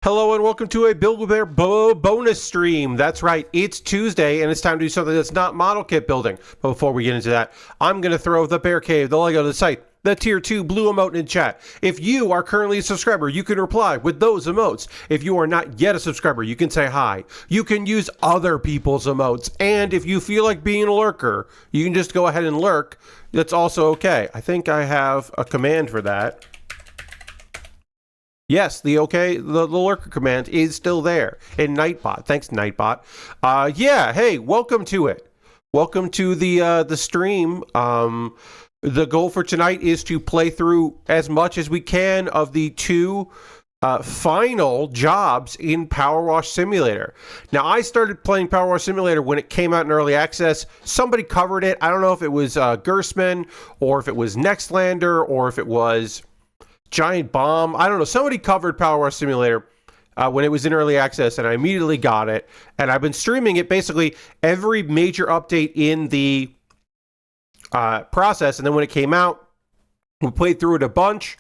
Hello and welcome to a BWB bonus stream. That's right, it's Tuesday and it's time to do something that's not model kit building. But before we get into that, I'm going to throw the Bear Cave, the Lego, the site, the Tier 2 blue emote in chat. If you are currently a subscriber, you can reply with those emotes. If you are not yet a subscriber, you can say hi. You can use other people's emotes. And if you feel like being a lurker, you can just go ahead and lurk. That's also okay. I think I have a command for that. Yes, the lurker command is still there in Nightbot. Thanks, Nightbot. Yeah, hey, welcome to it. Welcome to the stream. The goal for tonight is to play through as much as we can of the two final jobs in PowerWash Simulator. Now, I started playing PowerWash Simulator when it came out in early access. Somebody covered it. I don't know if it was Gersman or if it was Nextlander or if it was Giant Bomb. I don't know. Somebody covered PowerWash Simulator when it was in early access, and I immediately got it. And I've been streaming it basically every major update in the process. And then when it came out, we played through it a bunch.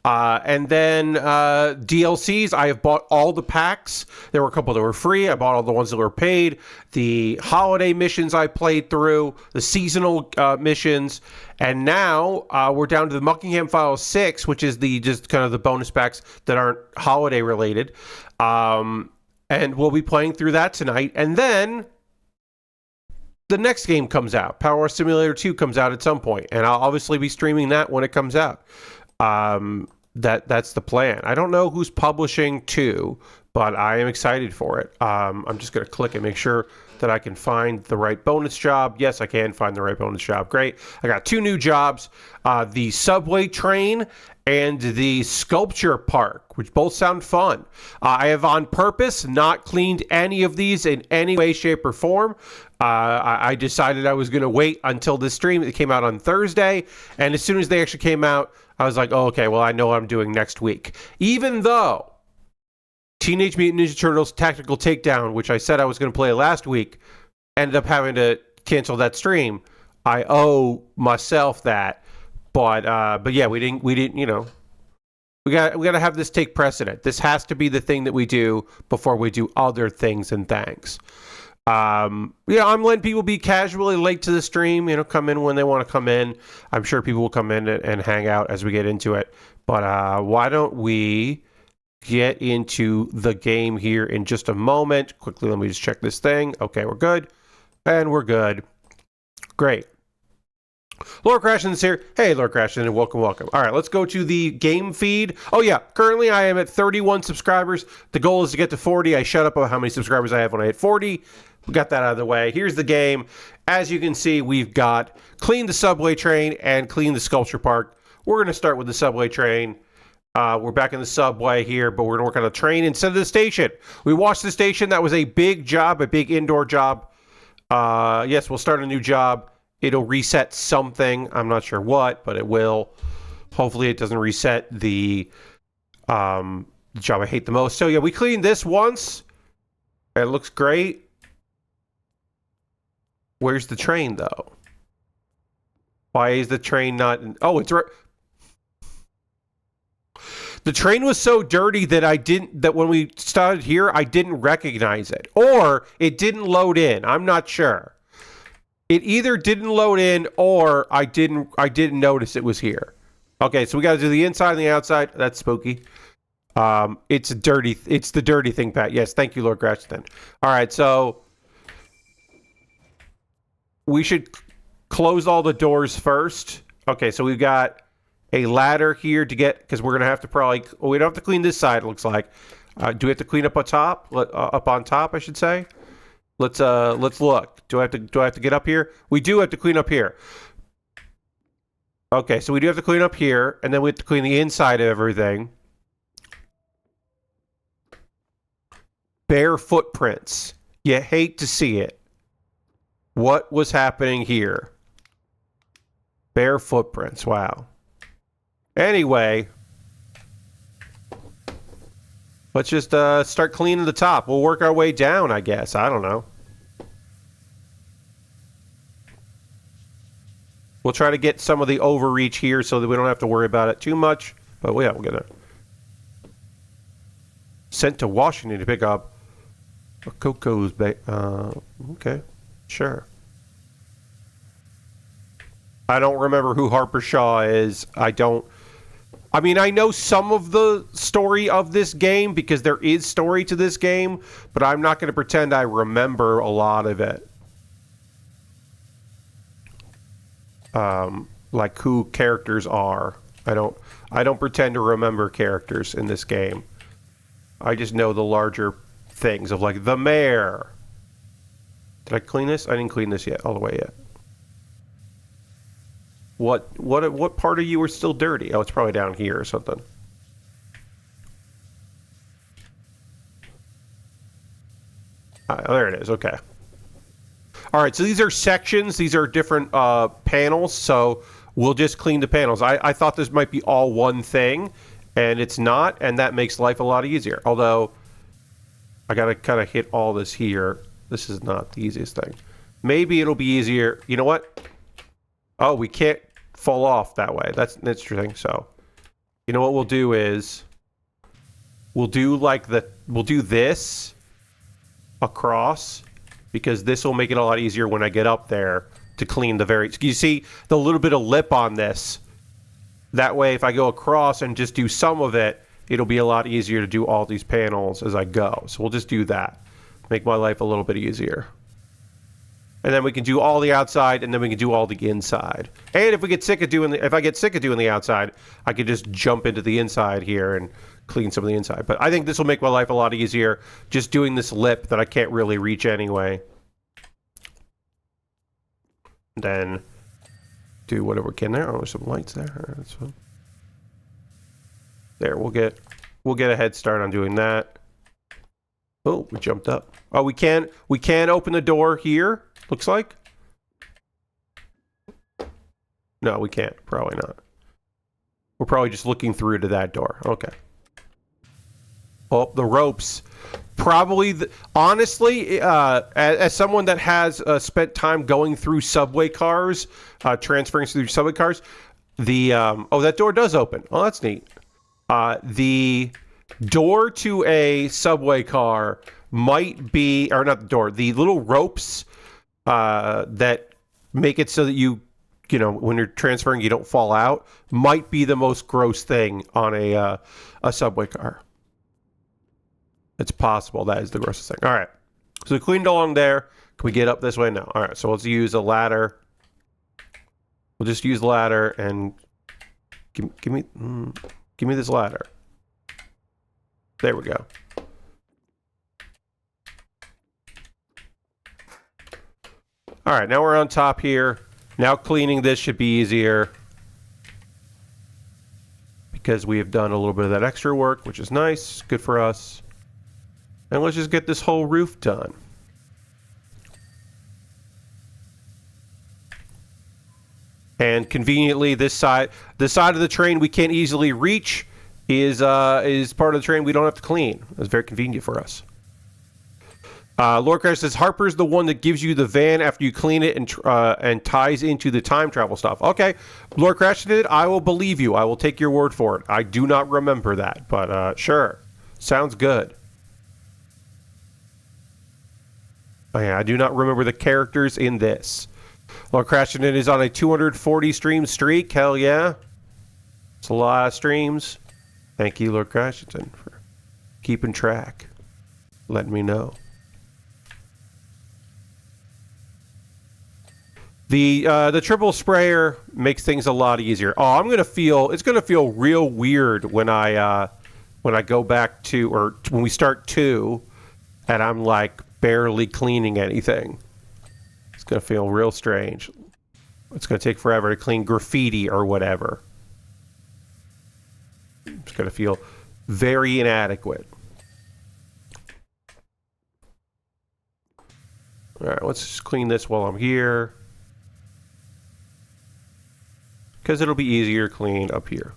And then DLCs, I have bought all the packs. There were a couple that were free. I bought all the ones that were paid. The holiday missions I played through, the seasonal missions. And now we're down to the Muckingham Files 6, which is just kind of the bonus packs that aren't holiday related. And we'll be playing through that tonight. And then the next game comes out. PowerWash Simulator 2 comes out at some point. And I'll obviously be streaming that when it comes out. That's the plan. I don't know who's publishing 2, but I am excited for it. I'm just going to click and make sure that I can find the right bonus job. Yes, I can find the right bonus job. Great. I got 2 new jobs, the subway train and the sculpture park, which both sound fun. I have on purpose not cleaned any of these in any way, shape, or form. I decided I was going to wait until this stream. It came out on Thursday, and as soon as they actually came out, I was like, oh, okay, well, I know what I'm doing next week. Even though Teenage Mutant Ninja Turtles Tactical Takedown, which I said I was going to play last week, ended up having to cancel that stream. I owe myself that. But yeah, we didn't, you know, we got to have this take precedent. This has to be the thing that we do before we do other things and things. Yeah, I'm letting people be casually late to the stream, you know, come in when they want to come in. I'm sure people will come in and hang out as we get into it. But why don't we get into the game here in just a moment? Quickly, let me just check this thing. Okay, we're good. And we're good. Great. Lord Crashton's here. Hey, Lord Crashton, and welcome. All right, let's go to the game feed. Oh, yeah, currently I am at 31 subscribers. The goal is to get to 40. I shut up about how many subscribers I have when I hit 40. We got that out of the way. Here's the game. As you can see, we've got clean the subway train and clean the sculpture park. We're going to start with the subway train. We're back in the subway here, but we're going to work on a train instead of the station. We watched the station. That was a big job, a big indoor job. Yes, we'll start a new job. It'll reset something. I'm not sure what, but it will. Hopefully it doesn't reset the job I hate the most. So yeah, we cleaned this once. It looks great. Where's the train, though? Why is the train not... Oh, it's right... The train was so dirty that when we started here, I didn't recognize it. Or it didn't load in. I'm not sure. It either didn't load in or I didn't notice it was here. Okay, so we got to do the inside and the outside. That's spooky. It's the dirty thing, Pat. Yes, thank you, Lord Gratchton. All right, so we should close all the doors first. Okay, so we've got a ladder here to get, because we're gonna have to probably. Well, we don't have to clean this side. It looks like. Do we have to clean up on top? Up on top, I should say. Let's look. Do I have to get up here? We do have to clean up here. Okay, so we do have to clean up here, and then we have to clean the inside of everything. Bare footprints. You hate to see it. What was happening here? Bare footprints. Wow. Anyway, let's just start cleaning the top. We'll work our way down, I guess. I don't know. We'll try to get some of the overreach here so that we don't have to worry about it too much. But yeah, we're gonna Sent to Washington to pick up a Coco's okay, sure. I don't remember who Harper Shaw is. I mean, I know some of the story of this game because there is story to this game, but I'm not going to pretend I remember a lot of it. Like who characters are. I don't pretend to remember characters in this game. I just know the larger things of like the mayor. Did I clean this? I didn't clean this yet, all the way yet. What part of you are still dirty? Oh, it's probably down here or something. Oh, there it is. Okay. All right. So these are sections. These are different panels. So we'll just clean the panels. I thought this might be all one thing, and it's not, and that makes life a lot easier. Although I gotta kind of hit all this here. This is not the easiest thing. Maybe it'll be easier. You know what? Oh, we can't fall off that way. That's interesting. So, you know what we'll do is we'll do this across, because this will make it a lot easier when I get up there to clean the you see the little bit of lip on this. That way, if I go across and just do some of it, it'll be a lot easier to do all these panels as I go. So we'll just do that. Make my life a little bit easier. And then we can do all the outside, and then we can do all the inside. And if I get sick of doing the outside, I could just jump into the inside here and clean some of the inside. But I think this will make my life a lot easier, just doing this lip that I can't really reach anyway. Then do whatever we can there. Oh, there's some lights there. That's fine. There, we'll get a head start on doing that. Oh, we jumped up. Oh, we can open the door here. Looks like. No, we can't. Probably not. We're probably just looking through to that door. Okay. Oh, the ropes. Probably, honestly, as someone that has spent time going through subway cars, transferring through subway cars, oh, that door does open. Oh, that's neat. The door to a subway car might be, or not the door, the little ropes that make it so that you know, when you're transferring, you don't fall out, might be the most gross thing on a subway car. It's possible that is the grossest thing. All right. So we cleaned along there. Can we get up this way? No. All right. So let's use a ladder. We'll just use the ladder and give me this ladder. There we go. All right, now we're on top here. Now cleaning this should be easier because we have done a little bit of that extra work, which is nice, good for us. And let's just get this whole roof done. And conveniently, the side of the train we can't easily reach is part of the train we don't have to clean. It's very convenient for us. Lord Crash says Harper's the one that gives you the van after you clean it and ties into the time travel stuff. Okay, Lord Crash did. I will believe you. I will take your word for it. I do not remember that, but sure, sounds good. Oh, yeah, I do not remember the characters in this. Lord Crashington is on a 240 stream streak. Hell yeah, it's a lot of streams. Thank you, Lord Crashington, for keeping track, letting me know. The triple sprayer makes things a lot easier. Oh, it's gonna feel real weird when I go back to, or when we start 2 and I'm like barely cleaning anything. It's gonna feel real strange. It's gonna take forever to clean graffiti or whatever. It's gonna feel very inadequate. All right, let's just clean this while I'm here, because it'll be easier to clean up here.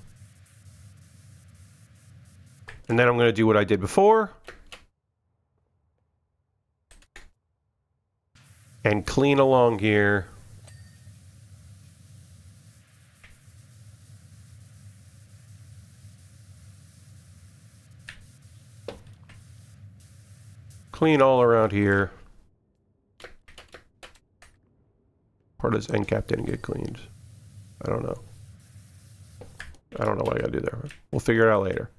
And then I'm going to do what I did before and clean along here. Clean all around here. Part of this end cap didn't get cleaned. I don't know. I don't know what I gotta do there. We'll figure it out later.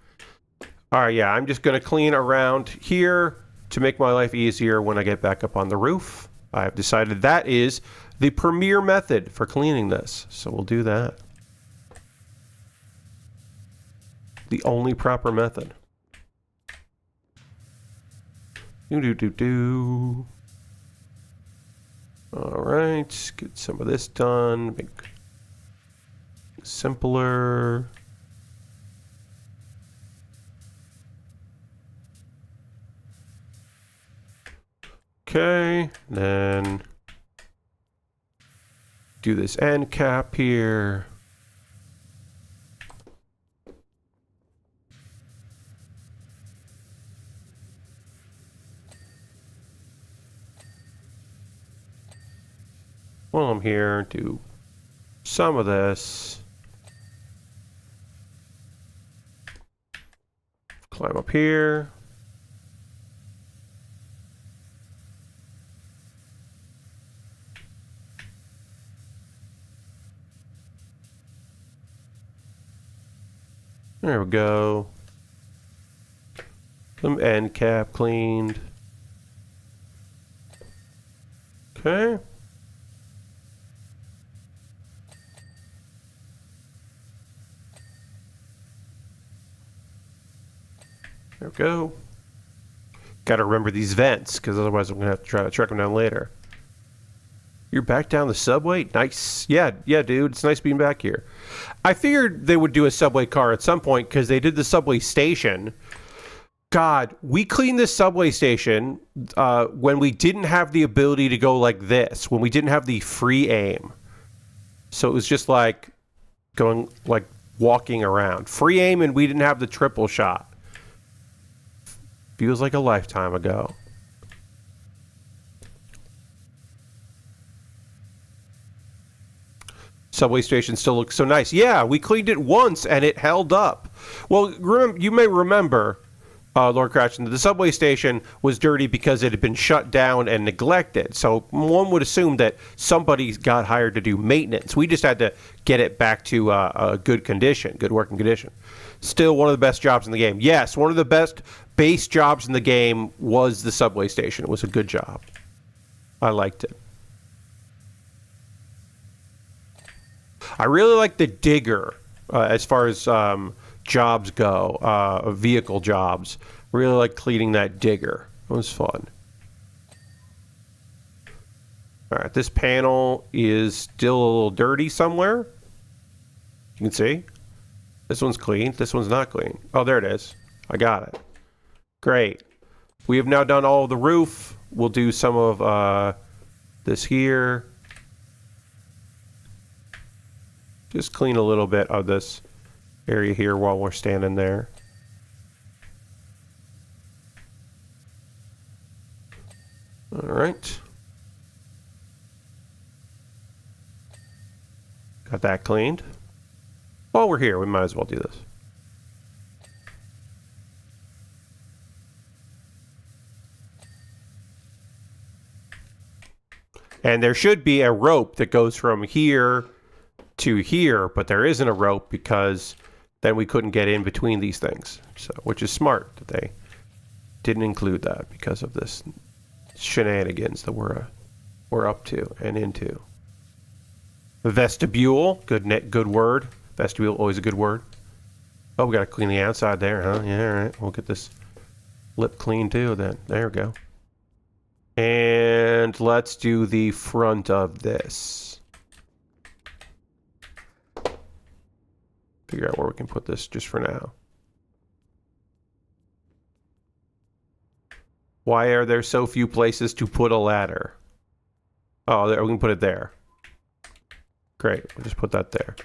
Alright, yeah, I'm just gonna clean around here to make my life easier when I get back up on the roof. I've decided that is the premier method for cleaning this. So we'll do that. The only proper method. Do. Alright, get some of this done. Make it simpler. Okay, then do this end cap here. While I'm here, do some of this. Climb up here. There we go. Some end cap cleaned. Okay. There we go. Gotta remember these vents, because otherwise I'm gonna have to try to track them down later. You're back down the subway? Nice. Yeah, dude. It's nice being back here. I figured they would do a subway car at some point because they did the subway station. God, we cleaned this subway station when we didn't have the ability to go like this, when we didn't have the free aim. So it was just like going, like walking around. Free aim, and we didn't have the triple shot. Feels like a lifetime ago. Subway station still looks so nice. Yeah, we cleaned it once and it held up. Well, you may remember, Lord Cratchit, the subway station was dirty because it had been shut down and neglected. So one would assume that somebody got hired to do maintenance. We just had to get it back to a good condition, good working condition. Still one of the best jobs in the game. Yes, one of the best base jobs in the game was the subway station. It was a good job. I liked it. I really like the digger as far as jobs go, vehicle jobs. Really like cleaning that digger. It was fun. All right, this panel is still a little dirty somewhere. You can see. This one's clean. This one's not clean. Oh, there it is. I got it. Great. We have now done all of the roof. We'll do some of this here. Just clean a little bit of this area here while we're standing there. All right. Got that cleaned. While we're here, we might as well do this. And there should be a rope that goes from here to here, but there isn't a rope because then we couldn't get in between these things. So, which is smart that they didn't include that because of this shenanigans that we're up to and into. Vestibule, good word. Vestibule, always a good word. Oh, we got to clean the outside there, huh? Yeah, all right. We'll get this lip clean too then. There we go. And let's do the front of this. Figure out where we can put this just for now. Why are there so few places to put a ladder? Oh, there, we can put it there. Great, we'll just put that there.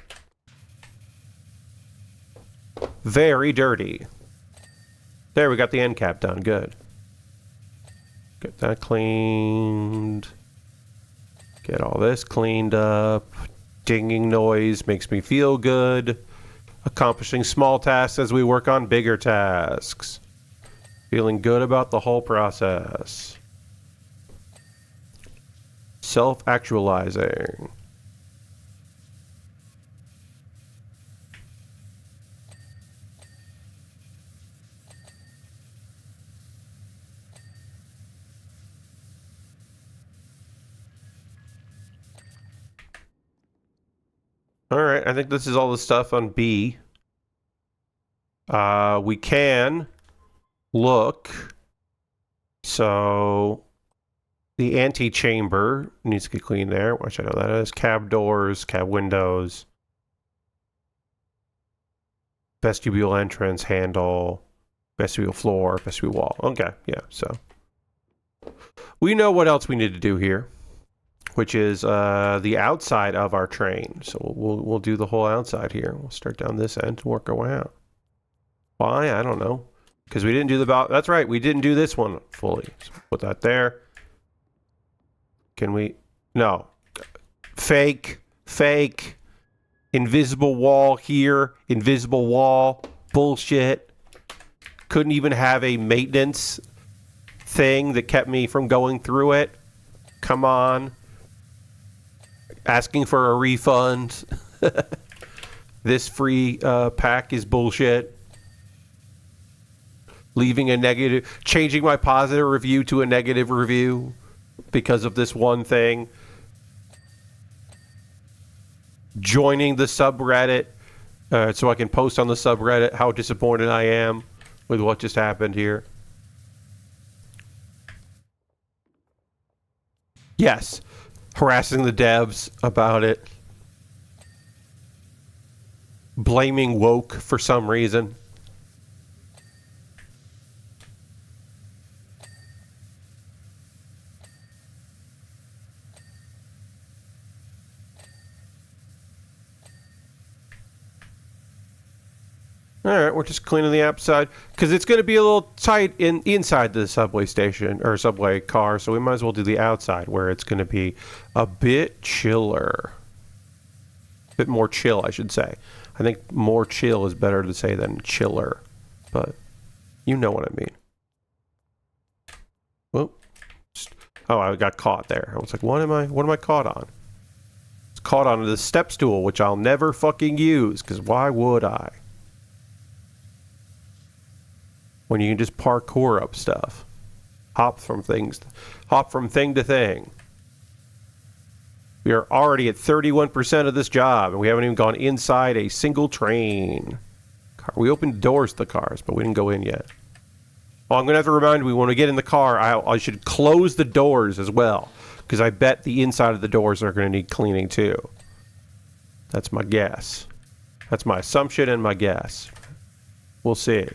Very dirty. There, we got the end cap done. Good. Get that cleaned. Get all this cleaned up. Dinging noise makes me feel good. Accomplishing small tasks as we work on bigger tasks. Feeling good about the whole process. Self-actualizing. All right, I think this is all the stuff on B. We can look. So the antechamber needs to get cleaned there, which I know that is. Cab doors, cab windows, vestibule entrance handle, vestibule floor, vestibule wall. Okay, yeah, so we know what else we need to do here, which is the outside of our train. So we'll do the whole outside here. We'll start down this end and work our way out. Why? I don't know. Because we didn't do the that's right, we didn't do this one fully. So put that there. Can we? No. Fake. Invisible wall here. Invisible wall. Bullshit. Couldn't even have a maintenance thing that kept me from going through it. Come on. Asking for a refund. This free pack is bullshit. Leaving a negative, changing my positive review to a negative review because of this one thing. Joining the subreddit so I can post on the subreddit how disappointed I am with what just happened here. Yes, harassing the devs about it. Blaming woke for some reason. All right, we're just cleaning the outside because it's going to be a little tight inside the subway station or subway car, so we might as well do the outside where it's going to be a bit chiller. A bit more chill, I should say. I think more chill is better to say than chiller, but you know what I mean. Whoop. Oh, I got caught there. I was like, what am I caught on? It's caught on the step stool, which I'll never fucking use because why would I? When you can just parkour up stuff. Hop from thing to thing. We are already at 31% of this job, and we haven't even gone inside a single train. We opened doors to the cars, but we didn't go in yet. Oh, I'm going to have to remind you, when we get in the car, I should close the doors as well, because I bet the inside of the doors are going to need cleaning too. That's my guess. That's my assumption and my guess. We'll see.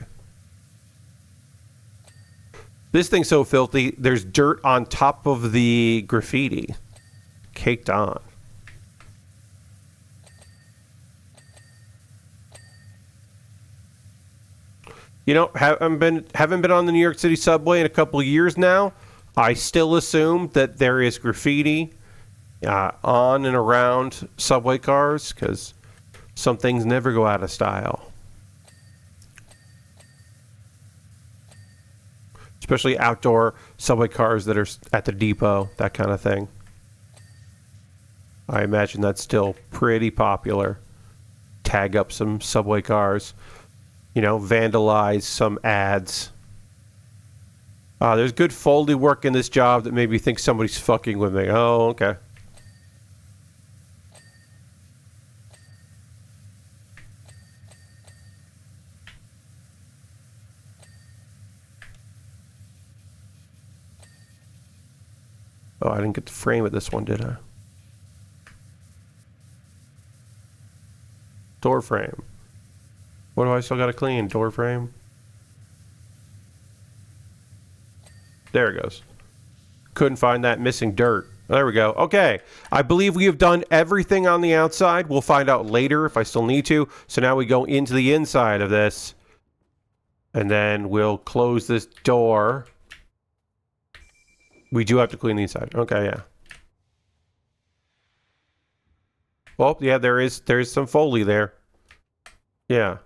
This thing's so filthy, there's dirt on top of the graffiti. Caked on. You know, haven't been on the New York City subway in a couple of years now. I still assume that there is graffiti on and around subway cars, because some things never go out of style. Especially outdoor subway cars that are at the depot, that kind of thing. I imagine that's still pretty popular. Tag up some subway cars. You know, vandalize some ads. There's good Foley work in this job that made me think somebody's fucking with me. Oh, okay. Oh, I didn't get the frame of this one, did I? Door frame. What do I still got to clean? Door frame? There it goes. Couldn't find that missing dirt. There we go. Okay. I believe we have done everything on the outside. We'll find out later if I still need to. So now we go into the inside of this. And then we'll close this door. We do have to clean the inside. Okay, yeah. Well, yeah, there is some Foley there. Yeah.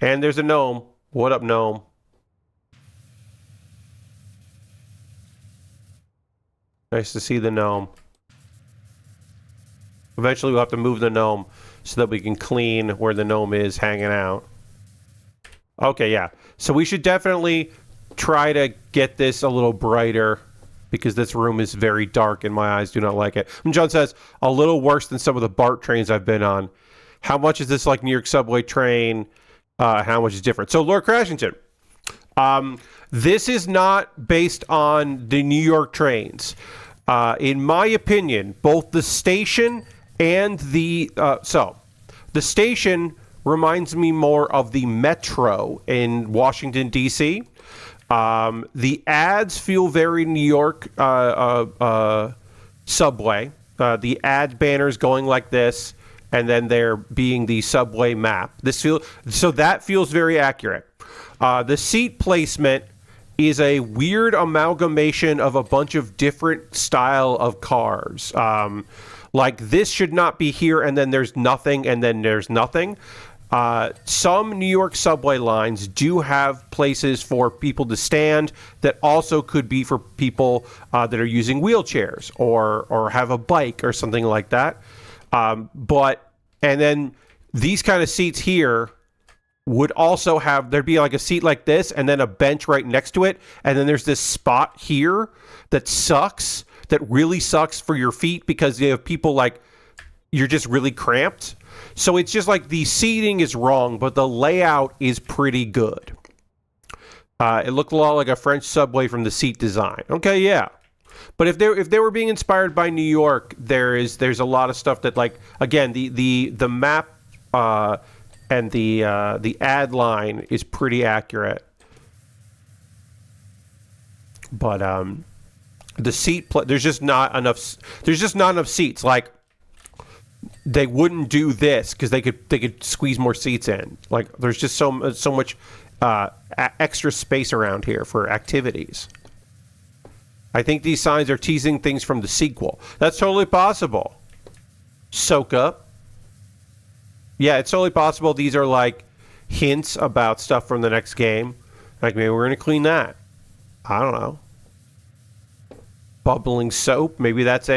And there's a gnome. What up, gnome? Nice to see the gnome. Eventually we'll have to move the gnome so that we can clean where the gnome is hanging out. Okay, yeah. So we should definitely try to get this a little brighter because this room is very dark and my eyes do not like it. And John says, a little worse than some of the BART trains I've been on. How much is this like New York subway train? How much is different? So Lord Crashington, this is not based on the New York trains. In my opinion, both the station and the station reminds me more of the Metro in Washington, D.C. The ads feel very New York subway. The ad banners going like this, and then there being the subway map. So that feels very accurate. The seat placement is a weird amalgamation of a bunch of different style of cars. Like this should not be here, and then there's nothing, and then there's nothing. Some New York subway lines do have places for people to stand that also could be for people that are using wheelchairs or have a bike or something like that. And then these kind of seats here would also there'd be like a seat like this and then a bench right next to it. And then there's this spot here that really sucks for your feet because you have people like, you're just really cramped. So it's just like the seating is wrong, but the layout is pretty good. It looked a lot like a French subway from the seat design. Okay, yeah. But if they were being inspired by New York, there's a lot of stuff that, like, again, the map and the ad line is pretty accurate. But the seat there's just not enough seats. Like, they wouldn't do this because they could squeeze more seats in. Like, there's just so much extra space around here for activities. I think these signs are teasing things from the sequel. That's totally possible. Soka. Yeah, it's totally possible these are like hints about stuff from the next game. Like, maybe we're going to clean that. I don't know. Bubbling soap. Maybe that's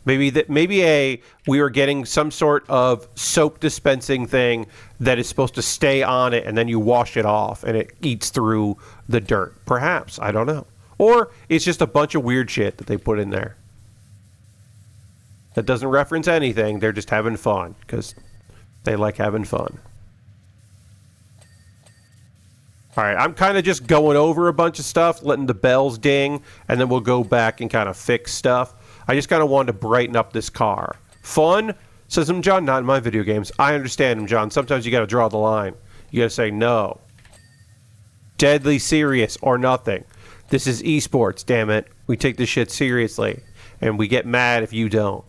we are getting some sort of soap dispensing thing that is supposed to stay on it, and then you wash it off and it eats through the dirt. Perhaps. I don't know. Or it's just a bunch of weird shit that they put in there that doesn't reference anything. They're just having fun because they like having fun. All right, I'm kind of just going over a bunch of stuff, letting the bells ding, and then we'll go back and kind of fix stuff. I just kind of wanted to brighten up this car. Fun? Says him, John, not in my video games. I understand him, John. Sometimes you got to draw the line. You got to say no. Deadly serious or nothing. This is esports, damn it. We take this shit seriously, and we get mad if you don't.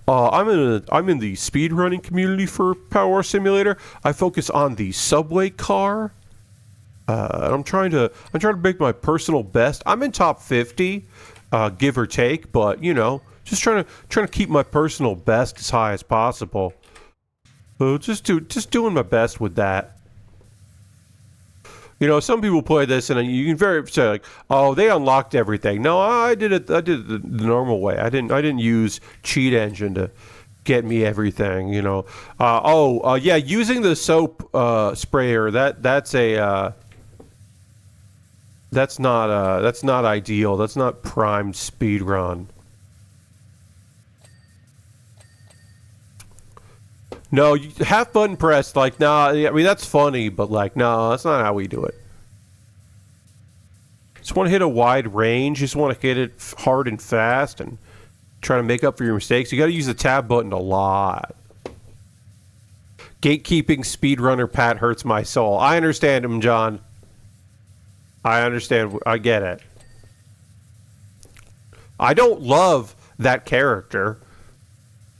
I'm in the speedrunning community for PowerWash Simulator. I focus on the subway car. I'm trying to make my personal best. I'm in top 50, give or take, but you know, just trying to keep my personal best as high as possible. Just doing my best with that. You know, some people play this and you can say like, oh, they unlocked everything. No, I did it the normal way. I didn't use cheat engine to get me everything, you know. Yeah, using the soap sprayer, that's not ideal. That's not primed speed run. No, half button press, like, nah, I mean, that's funny, but, like, no, that's not how we do it. Just want to hit a wide range. Just want to hit it hard and fast and try to make up for your mistakes. You got to use the tab button a lot. Gatekeeping speedrunner Pat hurts my soul. I understand him, John. I understand. I get it. I don't love that character.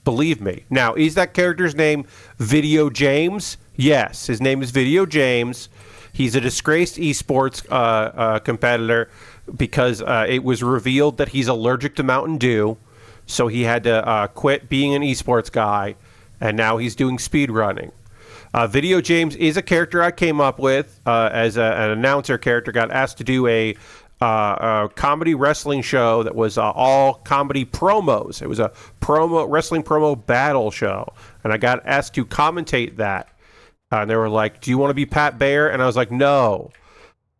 Believe me. Now, is that character's name Video James? Yes, his name is Video James. He's a disgraced esports competitor because it was revealed that he's allergic to Mountain Dew, so he had to quit being an esports guy, and now he's doing speedrunning. Video James is a character I came up with as an announcer character. Got asked to do a comedy wrestling show that was all comedy promos. It was a wrestling promo battle show, and I got asked to commentate that. And they were like, "Do you want to be Pat Bear?" And I was like, "No,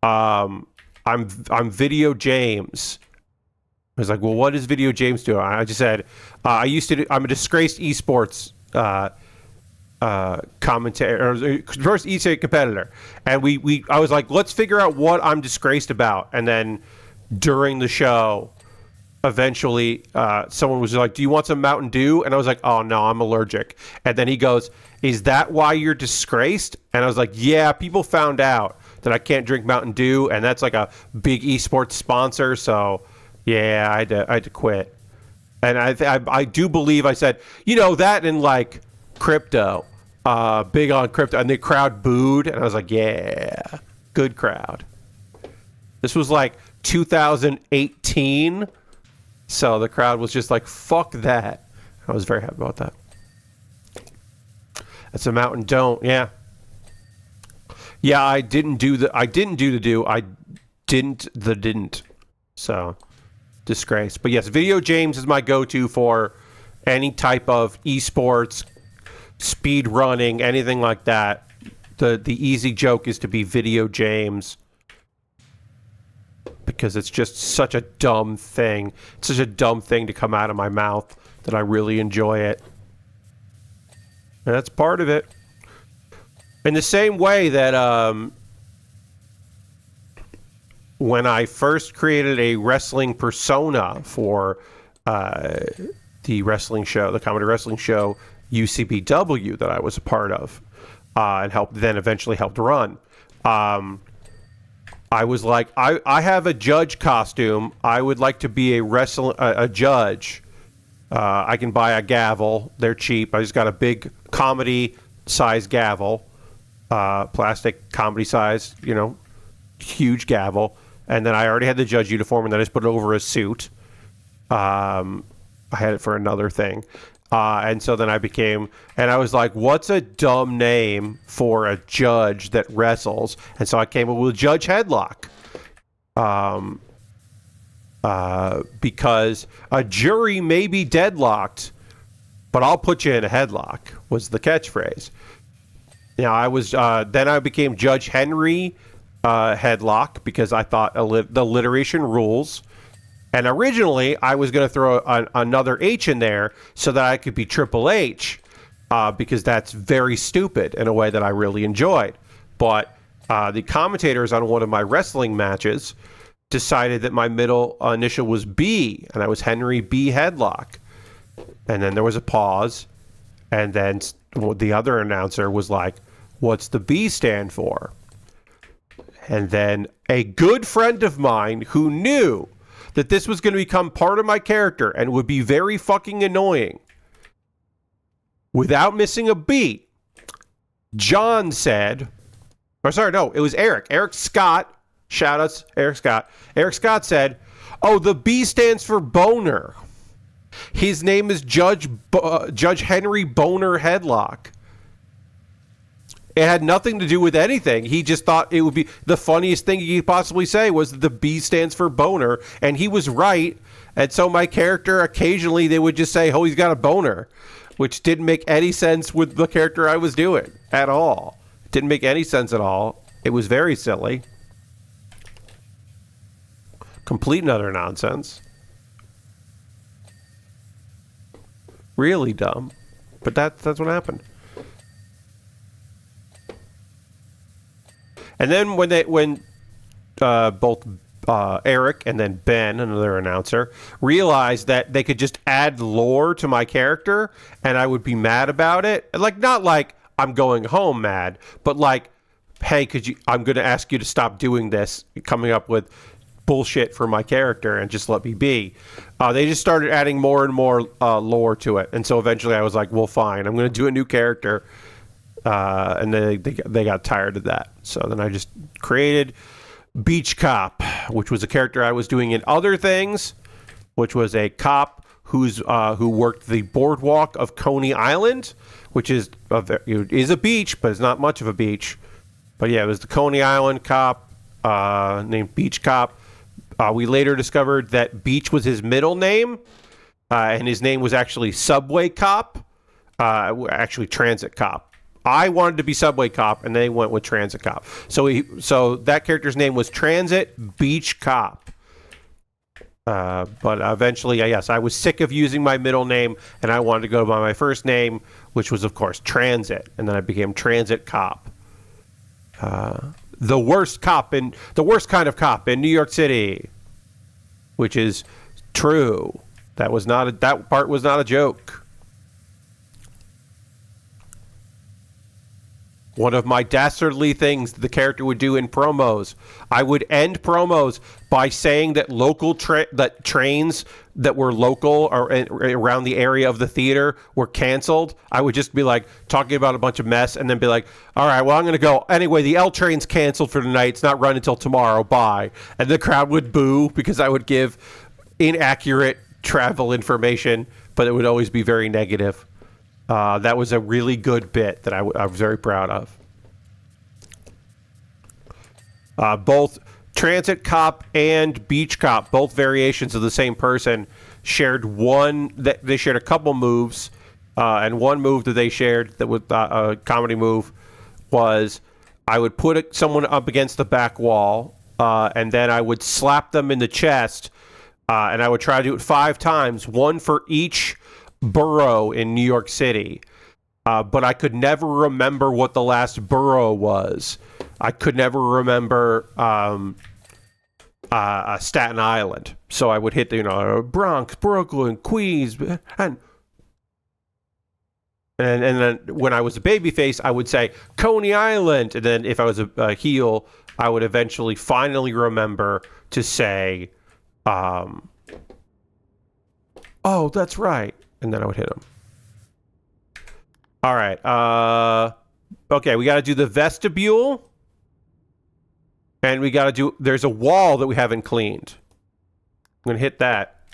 I'm Video James." I was like, "Well, what does Video James do?" I just said, "I'm a disgraced esports commentator, or first esports competitor," and I was like, "Let's figure out what I'm disgraced about." And then during the show, eventually, someone was like, "Do you want some Mountain Dew?" And I was like, "Oh no, I'm allergic." And then he goes, "Is that why you're disgraced?" And I was like, "Yeah, people found out that I can't drink Mountain Dew, and that's like a big esports sponsor, so yeah, I had to quit." And I do believe I said, that in like crypto, big on crypto, and the crowd booed, and I was like, yeah, good crowd. This was like 2018, so the crowd was just like, fuck that. I was very happy about that. That's a Mountain Don't, yeah. Yeah, I didn't do the didn't. So, disgrace. But yes, Video James is my go-to for any type of esports, speed running, anything like that. The easy joke is to be Video James, because it's just such a dumb thing. It's such a dumb thing to come out of my mouth that I really enjoy it. And that's part of it. In the same way that when I first created a wrestling persona for the wrestling show, the comedy wrestling show UCBW that I was a part of, and eventually helped run, I was like, I have a judge costume. I would like to be a judge. I can buy a gavel. They're cheap. I just got a big comedy size gavel, plastic comedy size, huge gavel. And then I already had the judge uniform, and then I just put it over a suit. I had it for another thing. And so then I was like, what's a dumb name for a judge that wrestles? And so I came up with Judge Headlock. Because a jury may be deadlocked, but I'll put you in a headlock, was the catchphrase. Now, then I became Judge Henry Headlock, because I thought the alliteration rules. And originally, I was going to throw another H in there so that I could be Triple H, because that's very stupid in a way that I really enjoyed. But the commentators on one of my wrestling matches decided that my middle initial was B, and I was Henry B. Headlock. And then there was a pause, and then the other announcer was like, what's the B stand for? And then a good friend of mine who knew that this was going to become part of my character and would be very fucking annoying, without missing a beat, John said, it was Eric. Eric Scott. Shout outs, Eric Scott. Eric Scott said, "Oh, the B stands for boner. His name is Judge Henry Boner Headlock." It had nothing to do with anything. He just thought it would be the funniest thing he could possibly say was the B stands for boner, and he was right. And so my character, occasionally they would just say, "Oh, he's got a boner," which didn't make any sense with the character I was doing at all. It didn't make any sense at all. It was very silly. Complete and utter nonsense. Really dumb. But that's what happened. And then when both Eric and then Ben, another announcer, realized that they could just add lore to my character and I would be mad about it, like, not like I'm going home mad, but like, hey, I'm going to ask you to stop doing this, coming up with bullshit for my character and just let me be. They just started adding more and more lore to it, and so eventually I was like, well, fine, I'm going to do a new character. And they got tired of that. So then I just created Beach Cop, which was a character I was doing in other things, which was a cop who worked the boardwalk of Coney Island, which is a beach, but it's not much of a beach. But yeah, it was the Coney Island cop named Beach Cop. We later discovered that Beach was his middle name, and his name was actually Subway Cop, actually Transit Cop. I wanted to be Subway Cop, and they went with Transit Cop. So that character's name was Transit Beach Cop. But eventually, yes, I was sick of using my middle name, and I wanted to go by my first name, which was, of course, Transit, and then I became Transit Cop. The worst kind of cop in New York City, which is true. That part was not a joke. One of my dastardly things the character would do in promos, I would end promos by saying that that trains that were local or around the area of the theater were canceled. I would just be like talking about a bunch of mess and then be like, all right, well, I'm going to go. Anyway, the L train's canceled for tonight. It's not running until tomorrow. Bye. And the crowd would boo because I would give inaccurate travel information, but it would always be very negative. That was a really good bit that I was very proud of. Both Transit Cop and Beach Cop, both variations of the same person, shared they shared a couple moves, and one move that they shared that was a comedy move was I would put someone up against the back wall, and then I would slap them in the chest, and I would try to do it 5 times, one for each borough in New York City, but I could never remember what the last borough was. I could never remember Staten Island, so I would hit Bronx, Brooklyn, Queens, and then when I was a babyface, I would say Coney Island, and then if I was a heel, I would eventually finally remember to say, oh, that's right. And then I would hit him. All right. Okay, we got to do the vestibule. And we got to do... There's a wall that we haven't cleaned. I'm going to hit that.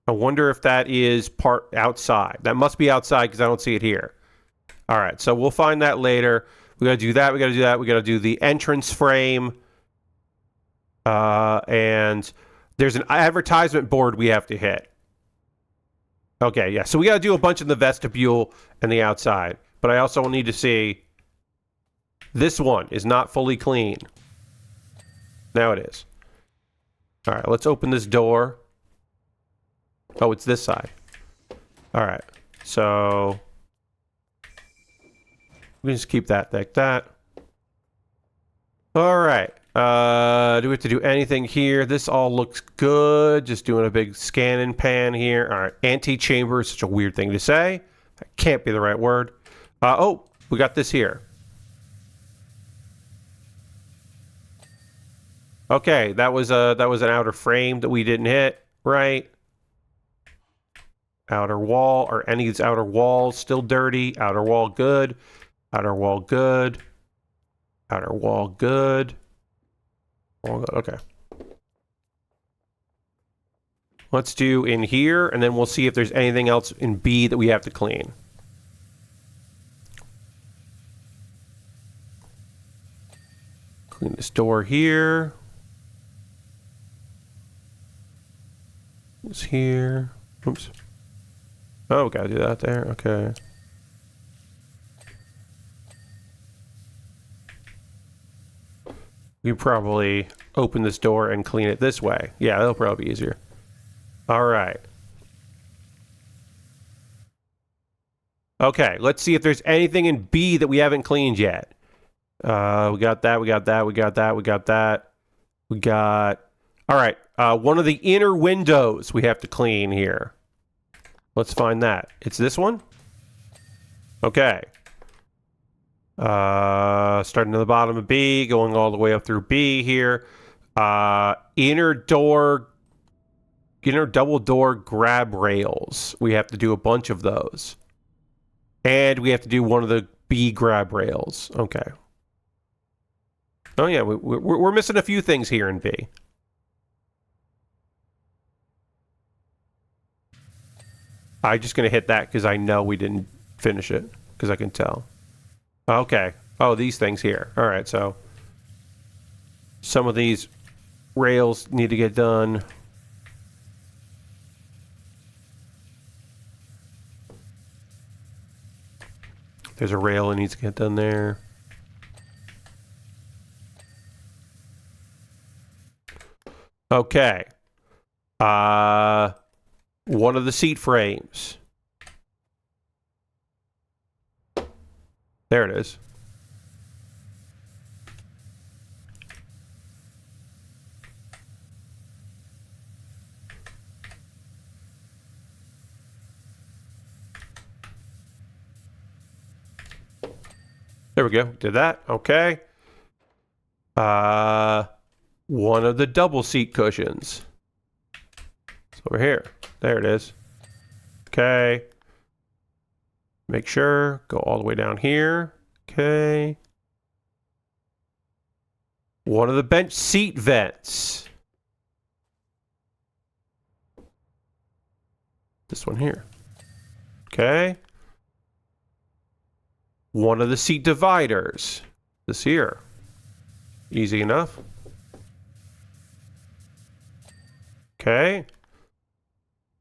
I wonder if that is part outside. That must be outside because I don't see it here. All right, so we'll find that later. We got to do that. We got to do that. We got to do the entrance frame. And there's an advertisement board we have to hit. Okay, yeah. So we got to do a bunch in the vestibule and the outside. But I also need to see this one is not fully clean. Now it is. All right, let's open this door. Oh, it's this side. All right. So we just keep that like that. All right. Do we have to do anything here? This all looks good. Just doing a big scan and pan here. All right. Antechamber is such a weird thing to say. That can't be the right word. Oh, we got this here. Okay, that was an outer frame that we didn't hit, right? Outer wall. Are any of these outer walls still dirty? Outer wall good. Outer wall good. Outer wall good. Okay. Let's do in here, and then we'll see if there's anything else in B that we have to clean. Clean this door here. It's here. Oops. Oh, gotta do that there. Okay. We probably open this door and clean it this way. Yeah, that'll probably be easier. All right. Okay, let's see if there's anything in B that we haven't cleaned yet. We got that, we got that, we got that, we got that. We got... All right, one of the inner windows we have to clean here. Let's find that. It's this one? Okay. Starting at the bottom of B, going all the way up through B here. Inner double door grab rails. We have to do a bunch of those. And we have to do one of the B grab rails. Okay. Oh yeah, we're missing a few things here in B. I'm just going to hit that because I know we didn't finish it, because I can tell. Okay. Oh, these things here. All right, so some of these rails need to get done. There's a rail that needs to get done there. Okay. One of the seat frames. There it is. There we go. Did that. Okay. One of the double seat cushions. It's over here. There it is. Okay. Make sure. Go all the way down here. Okay. One of the bench seat vents. This one here. Okay. One of the seat dividers. This here. Easy enough. Okay.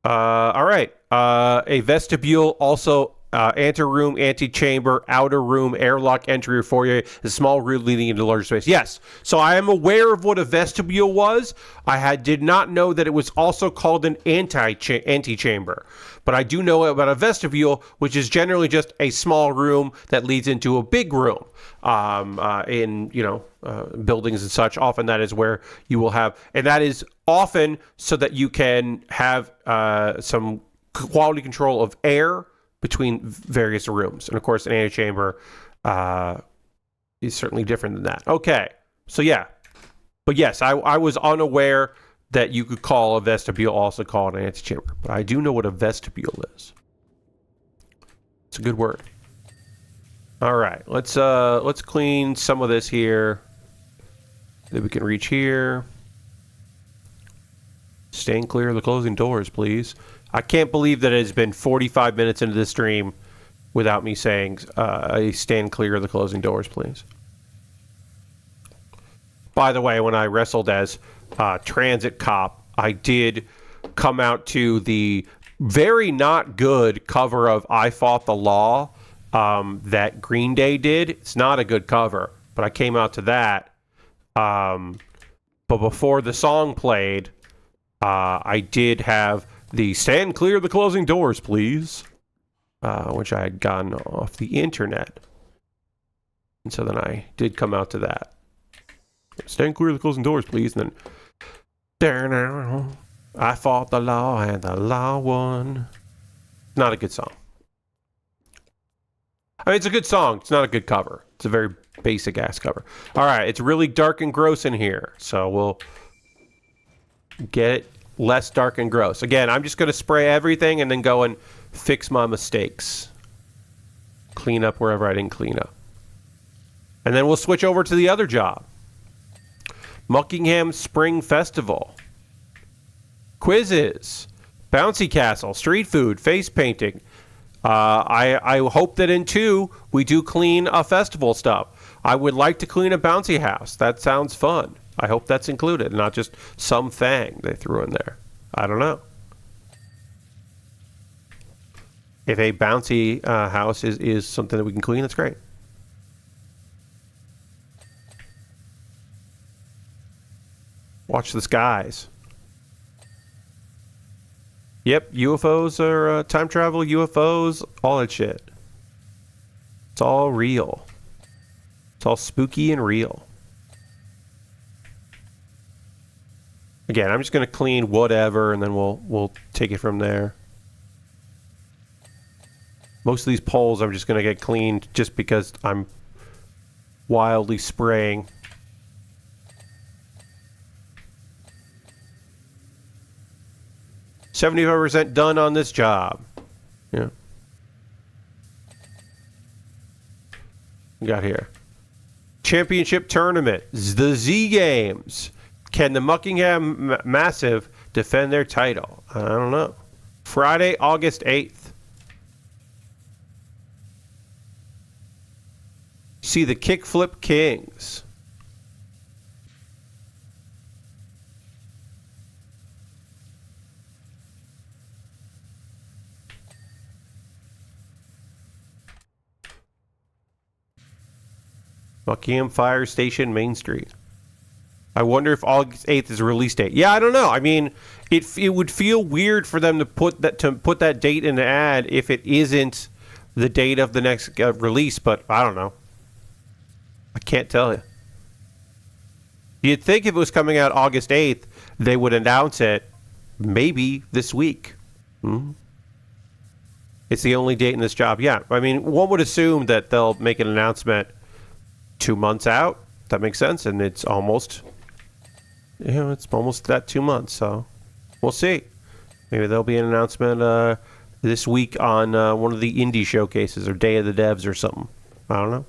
All right. A vestibule, also anteroom, antechamber, outer room, airlock entry or foyer, a small room leading into larger space. Yes. So I am aware of what a vestibule was. I did not know that it was also called an antechamber. But I do know about a vestibule, which is generally just a small room that leads into a big room. In buildings and such, often that is where you will have, and that is often so that you can have some quality control of air between various rooms. And of course, an antechamber is certainly different than that. Okay, so yeah, but yes, I was unaware that you could call a vestibule also called an antechamber, but I do know what a vestibule is. It's a good word. All right, let's clean some of this here. Then we can reach here. Stand clear of the closing doors, please. I can't believe that it has been 45 minutes into the stream without me saying, stand clear of the closing doors, please. By the way, when I wrestled as Transit Cop, I did come out to the very not good cover of I Fought the Law that Green Day did. It's not a good cover, but I came out to that. But before the song played, I did have the stand clear of the closing doors, please, which I had gotten off the internet. And so then I did come out to that. Stand clear of the closing doors, please. And then, I fought the law and the law won. Not a good song. I mean, it's a good song. It's not a good cover. It's a very basic ass cover. All right, it's really dark and gross in here, so we'll get it less dark and gross. Again, I'm just going to spray everything and then go and fix my mistakes. Clean up wherever I didn't clean up. And then we'll switch over to the other job. Muckingham Spring Festival. Quizzes. Bouncy Castle. Street food. Face painting. I hope that in 2, we do clean a festival stuff. I would like to clean a bouncy house. That sounds fun. I hope that's included, not just some thing they threw in there. I don't know. If a bouncy house is something that we can clean, that's great. Watch the skies. Yep, UFOs are time travel, UFOs, all that shit. It's all real. It's all spooky and real. Again, I'm just going to clean whatever, and then we'll take it from there. Most of these poles I'm just going to get cleaned just because I'm wildly spraying. %75 done on this job. Yeah. We got here. Championship tournament. The Z Games. Can the Muckingham Massive defend their title? I don't know. Friday, August 8th. See the Kickflip Kings. Buckingham Fire Station, Main Street. I wonder if August 8th is a release date. Yeah, I don't know. I mean, it would feel weird for them to put that date in the ad if it isn't the date of the next release, but I don't know. I can't tell you. You'd think if it was coming out August 8th, they would announce it maybe this week. It's the only date in this job. Yeah, I mean, one would assume that they'll make an announcement 2 months out. That makes sense, and it's almost, it's almost that 2 months. So we'll see. Maybe there'll be an announcement this week on one of the indie showcases or Day of the Devs or something. I don't know.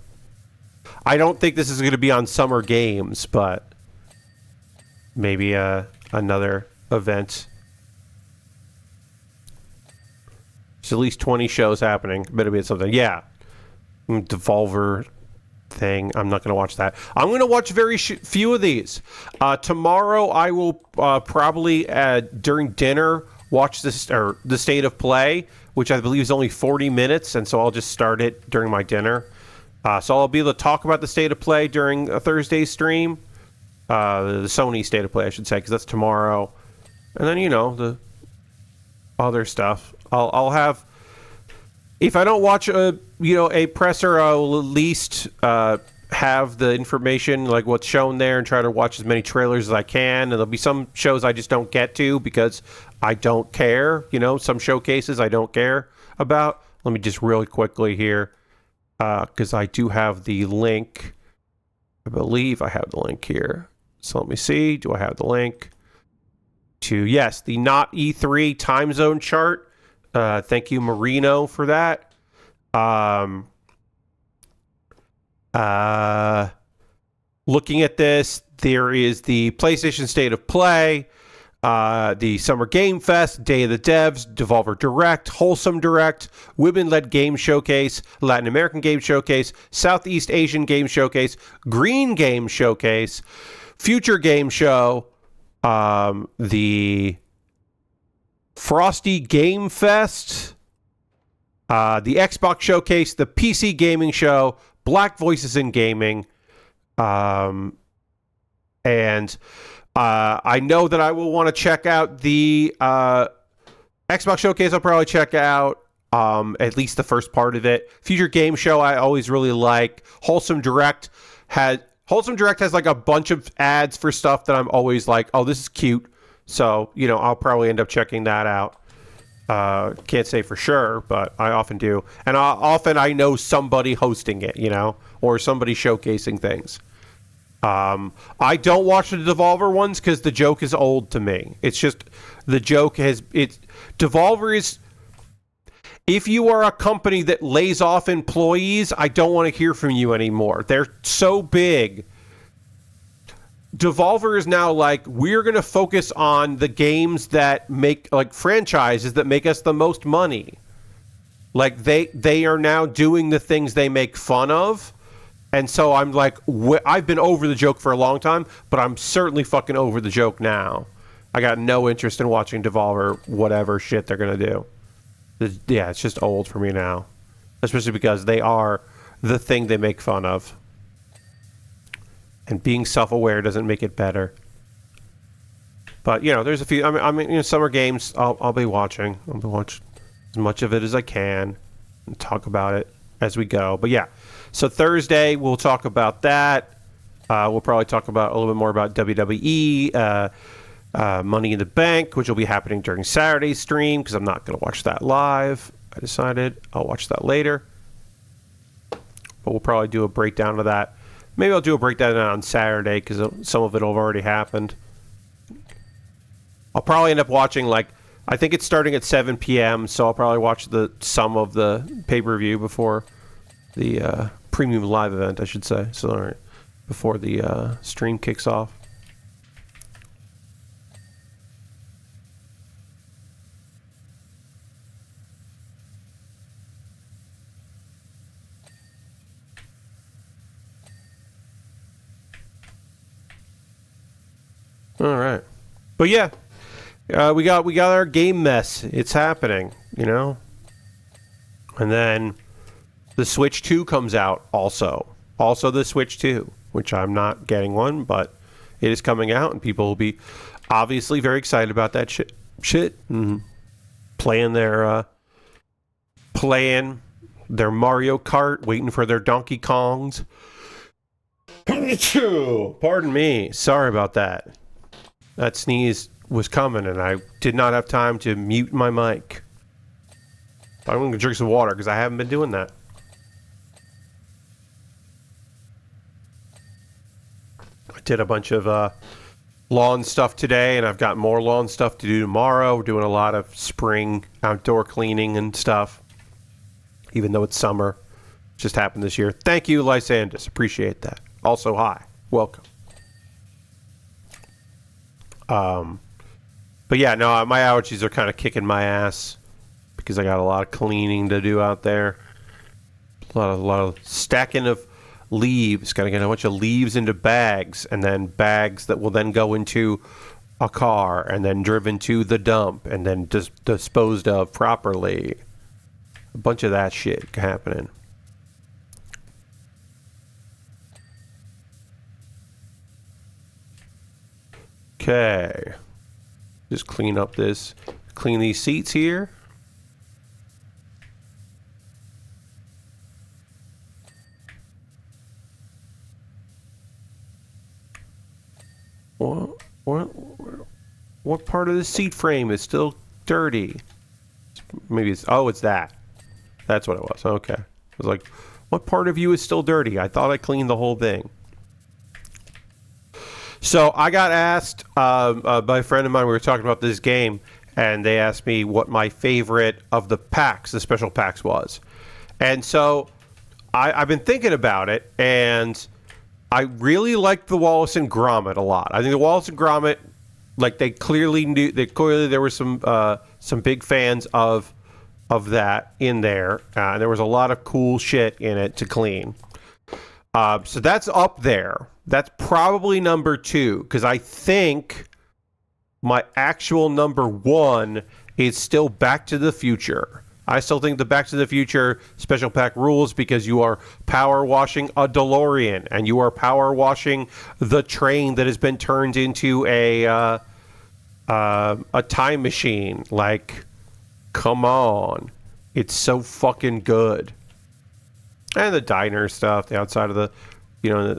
I don't think this is going to be on Summer Games, but maybe another event. There's at least 20 shows happening. Better be something. Yeah. Devolver thing. I'm not going to watch that. I'm going to watch very few of these. Tomorrow I will probably during dinner watch the State of Play, which I believe is only 40 minutes, and so I'll just start it during my dinner. So I'll be able to talk about the State of Play during a Thursday stream. The Sony State of Play, I should say, because that's tomorrow. And then, the other stuff. I'll have... If I don't watch a presser, I'll at least have the information, like what's shown there, and try to watch as many trailers as I can. And there'll be some shows I just don't get to because I don't care. Some showcases I don't care about. Let me just really quickly here, because I do have the link. I believe I have the link here. So let me see. Do I have the link to, yes, the Not E3 time zone chart. Thank you, Marino, for that. Looking at this, there is the PlayStation State of Play, the Summer Game Fest, Day of the Devs, Devolver Direct, Wholesome Direct, Women-Led Game Showcase, Latin American Game Showcase, Southeast Asian Game Showcase, Green Game Showcase, Future Game Show, the Frosty Game Fest, the Xbox Showcase, the PC Gaming Show, Black Voices in Gaming, and I know that I will want to check out the Xbox Showcase. I'll probably check out at least the first part of it. Future Game Show I always really like. Wholesome Direct has like a bunch of ads for stuff that I'm always like, oh, this is cute. So, I'll probably end up checking that out. Can't say for sure, but I often do. And often I know somebody hosting it, or somebody showcasing things. I don't watch the Devolver ones because the joke is old to me. It's just, the joke Devolver is, if you are a company that lays off employees, I don't want to hear from you anymore. They're so big. Devolver is now like, we're going to focus on the games that make, like, franchises that make us the most money. Like, they are now doing the things they make fun of. And so I'm like, I've been over the joke for a long time, but I'm certainly fucking over the joke now. I got no interest in watching Devolver, whatever shit they're going to do. Yeah, it's just old for me now. Especially because they are the thing they make fun of. And being self-aware doesn't make it better. But, there's a few... I mean, Summer Games, I'll be watching. I'll be watching as much of it as I can and talk about it as we go. But, yeah. So, Thursday, we'll talk about that. We'll probably talk about a little bit more about WWE, Money in the Bank, which will be happening during Saturday's stream, because I'm not going to watch that live. I decided I'll watch that later. But we'll probably do a breakdown of that. Maybe I'll do a breakdown on Saturday because some of it will have already happened. I'll probably end up watching, I think it's starting at 7 p.m., so I'll probably watch some of the pay-per-view before the premium live event, I should say. So, before the stream kicks off. All right. But yeah, we got our game mess. It's happening, you know. And then the Switch 2 comes out also. Also the Switch 2, which I'm not getting one, but it is coming out, and people will be obviously very excited about that shit. Mm-hmm. Playing their Mario Kart, waiting for their Donkey Kongs. Pardon me. Sorry about that. That sneeze was coming, and I did not have time to mute my mic. I'm going to drink some water because I haven't been doing that. I did a bunch of lawn stuff today, and I've got more lawn stuff to do tomorrow. We're doing a lot of spring outdoor cleaning and stuff, even though it's summer. Just happened this year. Thank you, Lysandus. Appreciate that. Also, hi. Welcome. But yeah, no, my allergies are kind of kicking my ass because I got a lot of cleaning to do out there. A lot of stacking of leaves. Got to get a bunch of leaves into bags, and then bags that will then go into a car and then driven to the dump and then disposed of properly. A bunch of that shit happening. Okay. Just clean these seats here. What part of the seat frame is still dirty? Maybe it's that. That's what it was. Okay. I was like, what part of you is still dirty? I thought I cleaned the whole thing. So I got asked by a friend of mine, we were talking about this game, and they asked me what my favorite of the packs, the special packs, was. And so I've been thinking about it, and I really liked the Wallace and Gromit a lot. I think the Wallace and Gromit, like there were some big fans of that in there. There was a lot of cool shit in it to clean. So that's up there. That's probably number 2, because I think my actual number 1 is still Back to the Future. I still think the Back to the Future special pack rules because you are power washing a DeLorean, and you are power washing the train that has been turned into a time machine. Like, come on. It's so fucking good. And the diner stuff, the outside of the,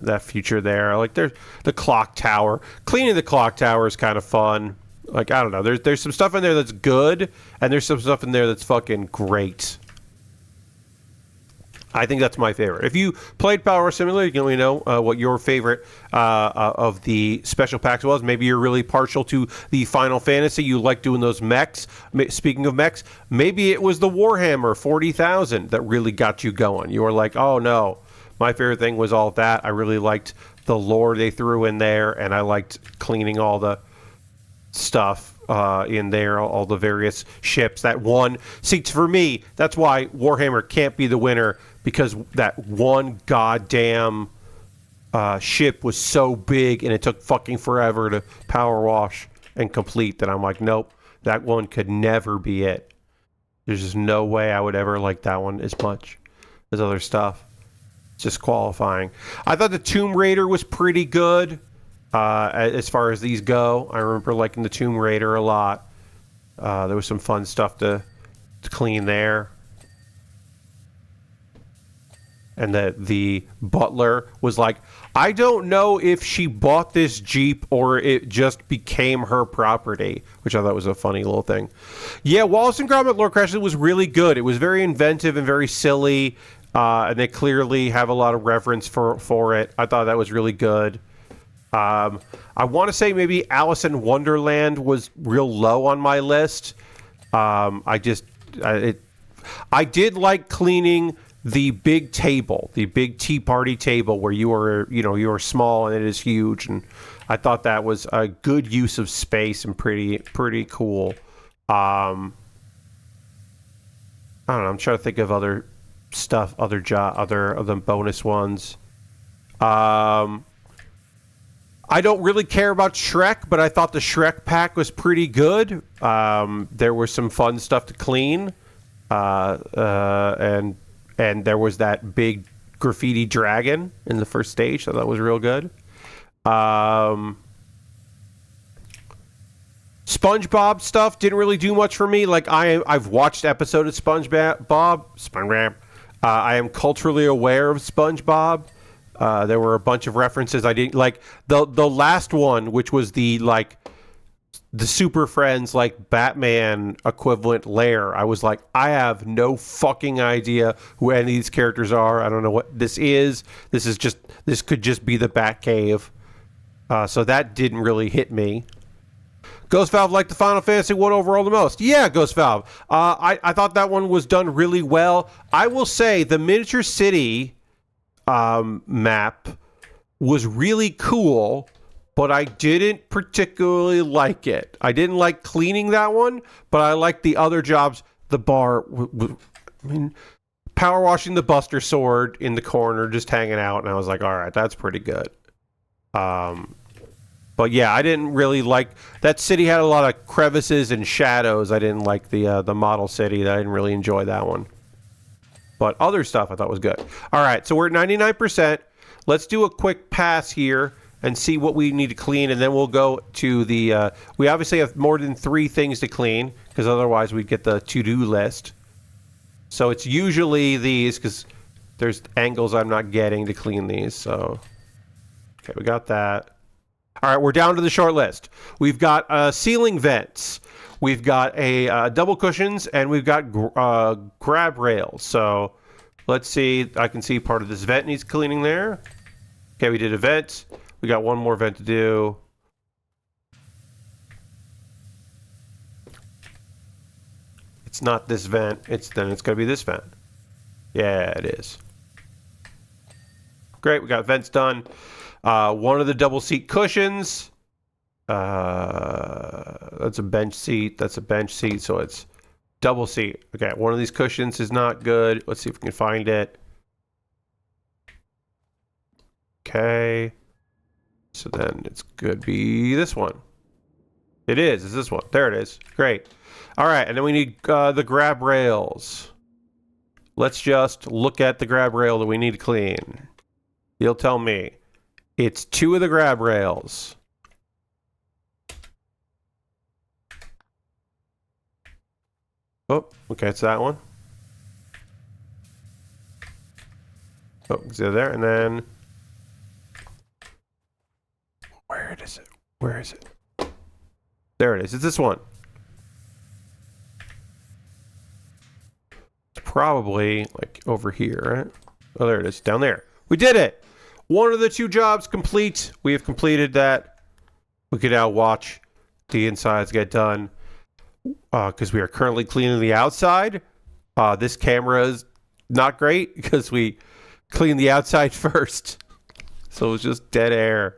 that future there. Like, there's the clock tower. Cleaning the clock tower is kind of fun. Like, I don't know. There's some stuff in there that's good, and there's some stuff in there that's fucking great. I think that's my favorite. If you played PowerWash Simulator, you can let me know what your favorite of the special packs was. Maybe you're really partial to the Final Fantasy. You like doing those mechs. Speaking of mechs, maybe it was the Warhammer 40,000 that really got you going. You were like, oh no, my favorite thing was all that. I really liked the lore they threw in there, and I liked cleaning all the stuff in there, all the various ships. That one, see, for me, that's why Warhammer can't be the winner, because that one goddamn ship was so big and it took fucking forever to power wash and complete that I'm like, nope, that one could never be it. There's just no way I would ever like that one as much as other stuff. It's just qualifying. I thought the Tomb Raider was pretty good. As far as these go, I remember liking the Tomb Raider a lot. There was some fun stuff to clean there. And the butler was like, I don't know if she bought this Jeep or it just became her property, which I thought was a funny little thing. Yeah, Wallace and Gromit Lore Crash was really good. It was very inventive and very silly, and they clearly have a lot of reverence for it. I thought that was really good. I want to say maybe Alice in Wonderland was real low on my list. I did like cleaning the big table, the big tea party table where you are small and it is huge, and I thought that was a good use of space and pretty cool. I don't know. I'm trying to think of other stuff, other bonus ones. I don't really care about Shrek, but I thought the Shrek pack was pretty good. There was some fun stuff to clean, and there was that big graffiti dragon in the first stage, so that was real good. SpongeBob stuff didn't really do much for me. Like I've watched episodes of SpongeBob. I am culturally aware of SpongeBob. There were a bunch of references I didn't like. The last one, which was the Super Friends like Batman equivalent lair. I was like, I have no fucking idea who any of these characters are. I don't know what this is. This could just be the Batcave. So that didn't really hit me. Ghost Valve liked the Final Fantasy one overall the most. Yeah, Ghost Valve. I thought that one was done really well. I will say the Miniature City map was really cool, but I didn't particularly like it. I didn't like cleaning that one, but I liked the other jobs. The bar, power washing the Buster Sword in the corner, just hanging out, and I was like, all right, that's pretty good. But yeah, I didn't really like that city. Had a lot of crevices and shadows. I didn't like the model city. I didn't really enjoy that one. But other stuff I thought was good. All right, so we're at 99%. Let's do a quick pass here and see what we need to clean, and then we'll go to the... we obviously have more than 3 things to clean, because otherwise we'd get the to-do list. So it's usually these, because there's angles I'm not getting to clean these. So, okay, we got that. All right, we're down to the short list. We've got ceiling vents. We've got a double cushions, and we've got grab rails. So let's see. I can see part of this vent needs cleaning there. Okay, we did a vent. We got one more vent to do. It's not this vent. Then it's going to be this vent. Yeah, it is. Great, we got vents done. One of the double seat cushions. That's a bench seat. That's a bench seat, so it's double seat. Okay, one of these cushions is not good. Let's see if we can find it. Okay. So then it's could be this one. It is. It's this one. There it is. Great. All right, and then we need the grab rails. Let's just look at the grab rail that we need to clean. You'll tell me. It's 2 of the grab rails. Oh, okay, it's that one. Oh, it's there, and then... Where is it? Where is it? There it is. It's this one. It's probably, like, over here, right? Oh, there it is. Down there. We did it! One of the 2 jobs complete. We have completed that. We can now watch the insides get done. Because we are currently cleaning the outside. This camera is not great because we cleaned the outside first. So it's just dead air.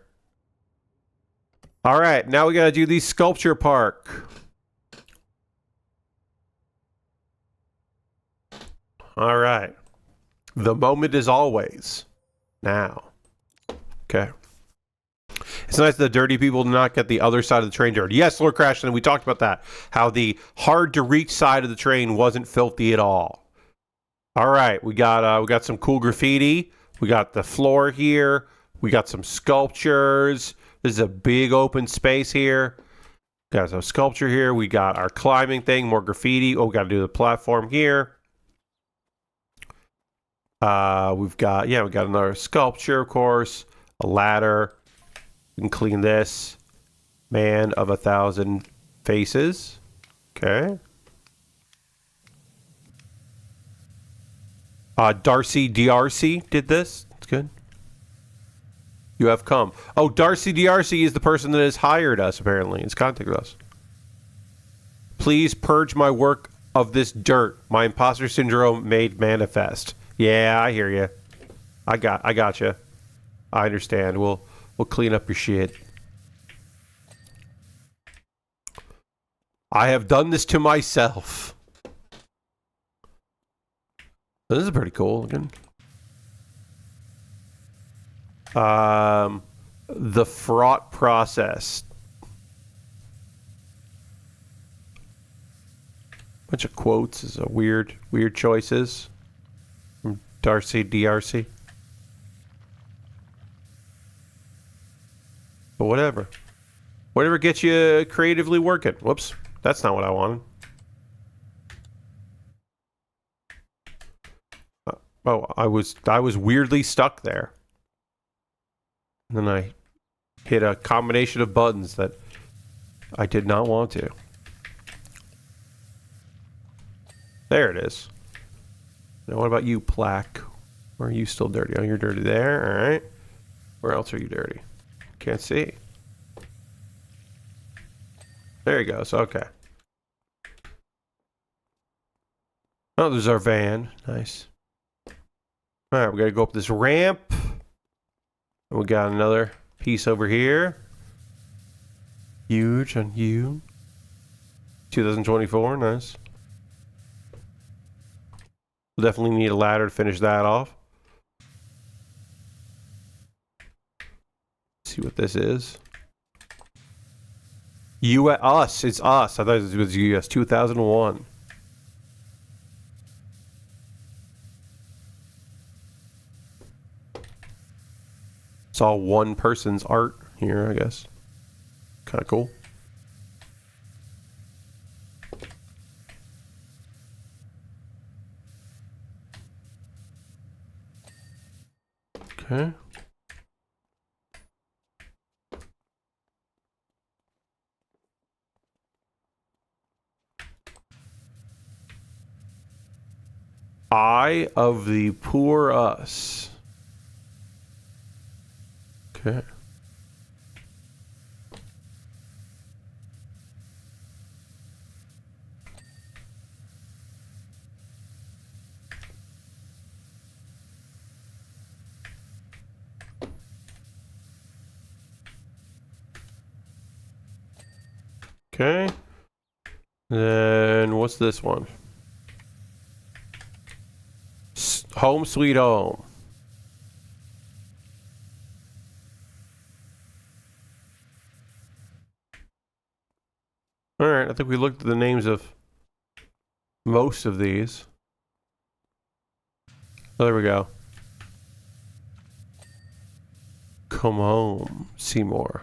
All right, now we got to do the sculpture park. All right. The moment is always now. Okay. It's nice that the dirty people do not get the other side of the train dirty. Yes, Lord Crashland, we talked about that. How the hard-to-reach side of the train wasn't filthy at all. All right, we got some cool graffiti. We got the floor here. We got some sculptures. This is a big open space here. Got some sculpture here. We got our climbing thing, more graffiti. Oh, we got to do the platform here. We got another sculpture, of course. A ladder. We can clean this. Man of 1,000 faces. Okay. Darcy DRC did this. It's good. You have come. Oh, Darcy DRC is the person that has hired us, apparently. It's contacted us. Please purge my work of this dirt. My imposter syndrome made manifest. Yeah, I hear you. I got you. I understand. We'll clean up your shit. I have done this to myself. This is pretty cool looking. The fraught process. Bunch of quotes is a weird choices from Darcy DRC. But whatever. Whatever gets you creatively working. Whoops. That's not what I wanted. Oh, I was weirdly stuck there. And then I hit a combination of buttons that I did not want to. There it is. Now what about you, Plaque? Or are you still dirty? Oh, you're dirty there. All right. Where else are you dirty? Can't see. There he goes. Okay. Oh, there's our van. Nice. All right, we gotta go up this ramp. And we got another piece over here. Huge on you. 2024. Nice. We'll definitely need a ladder to finish that off. Let's see what this is. US. It's us. I thought it was US 2001. It's all one person's art here, I guess. Kind of cool. Okay. Eye of the poor us. Okay. Okay. Then what's this one? Home sweet home. All right, I think we looked at the names of most of these. Oh, there we go. Come home, Seymour.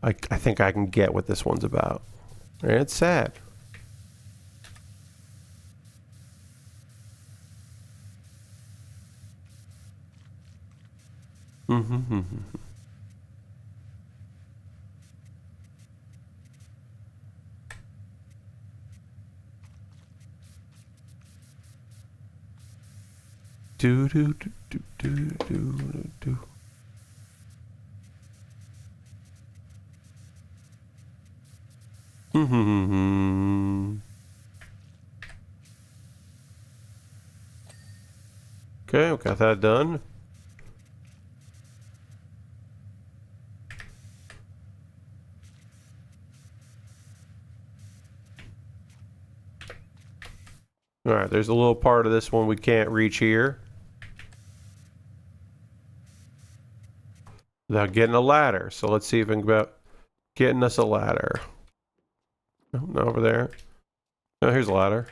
I think I can get what this one's about. And it's sad. Mm-hmm. Do do do do do do do. Mm-hmm. Okay, we got that done. All right, there's a little part of this one we can't reach here without getting a ladder. So let's see if we can about getting us a ladder. Oh, no, over there. Oh, here's a ladder.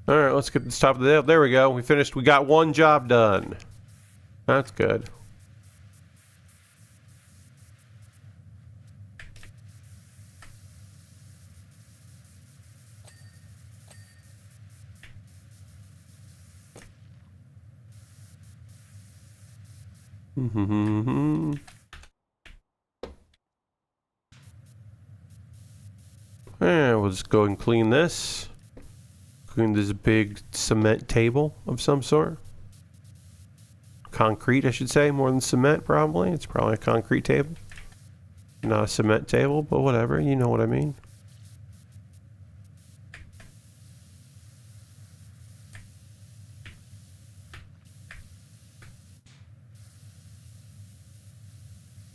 All right, let's get to the top of the hill. There we go. We finished. We got one job done. That's good. Mm-hmm. And we'll just go and clean this. Clean this big cement table of some sort. Concrete, I should say, more than cement, probably. It's probably a concrete table. Not a cement table, but whatever. You know what I mean.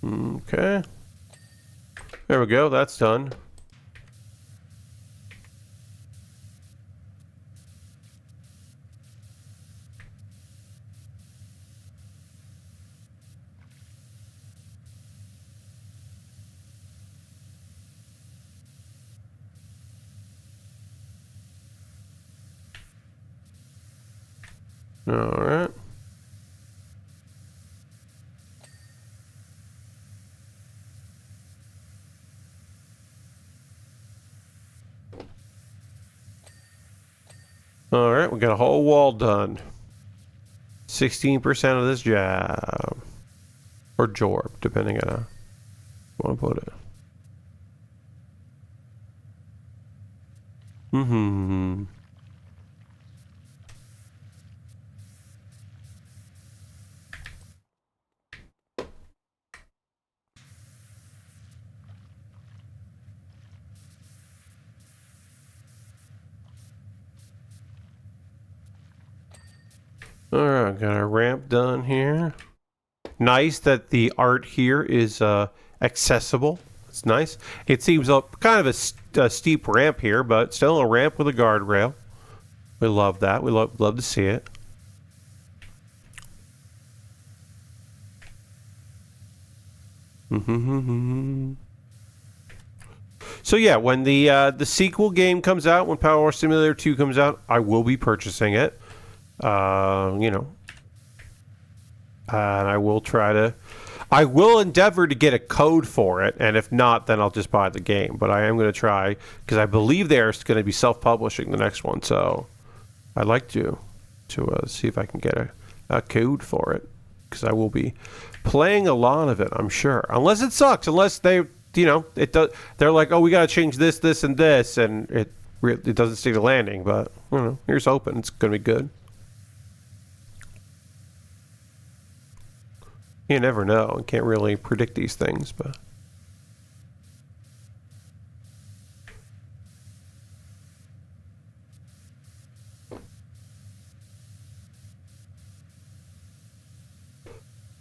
Okay. There we go. That's done. All right. All right, we got a whole wall done. 16% of this job. Or jorb, depending on how you want to put it. Mm-hmm. All right, got our ramp done here. Nice that the art here is accessible. It's nice. It seems kind of a steep ramp here, but still a ramp with a guardrail. We love that. We love to see it. So yeah, when the sequel game comes out, when PowerWash Simulator 2 comes out, I will be purchasing it. You know, and I will endeavor to get a code for it, and if not, then I'll just buy the game. But I am going to try, because I believe they're going to be self-publishing the next one, so I'd like to see if I can get a code for it, because I will be playing a lot of it, I'm sure. Unless it sucks, unless they, you know, it does. They're like, oh, we got to change this, this, and this, and it doesn't stick the landing. But I don't know. Here's hoping it's going to be good. You never know. You can't really predict these things, but.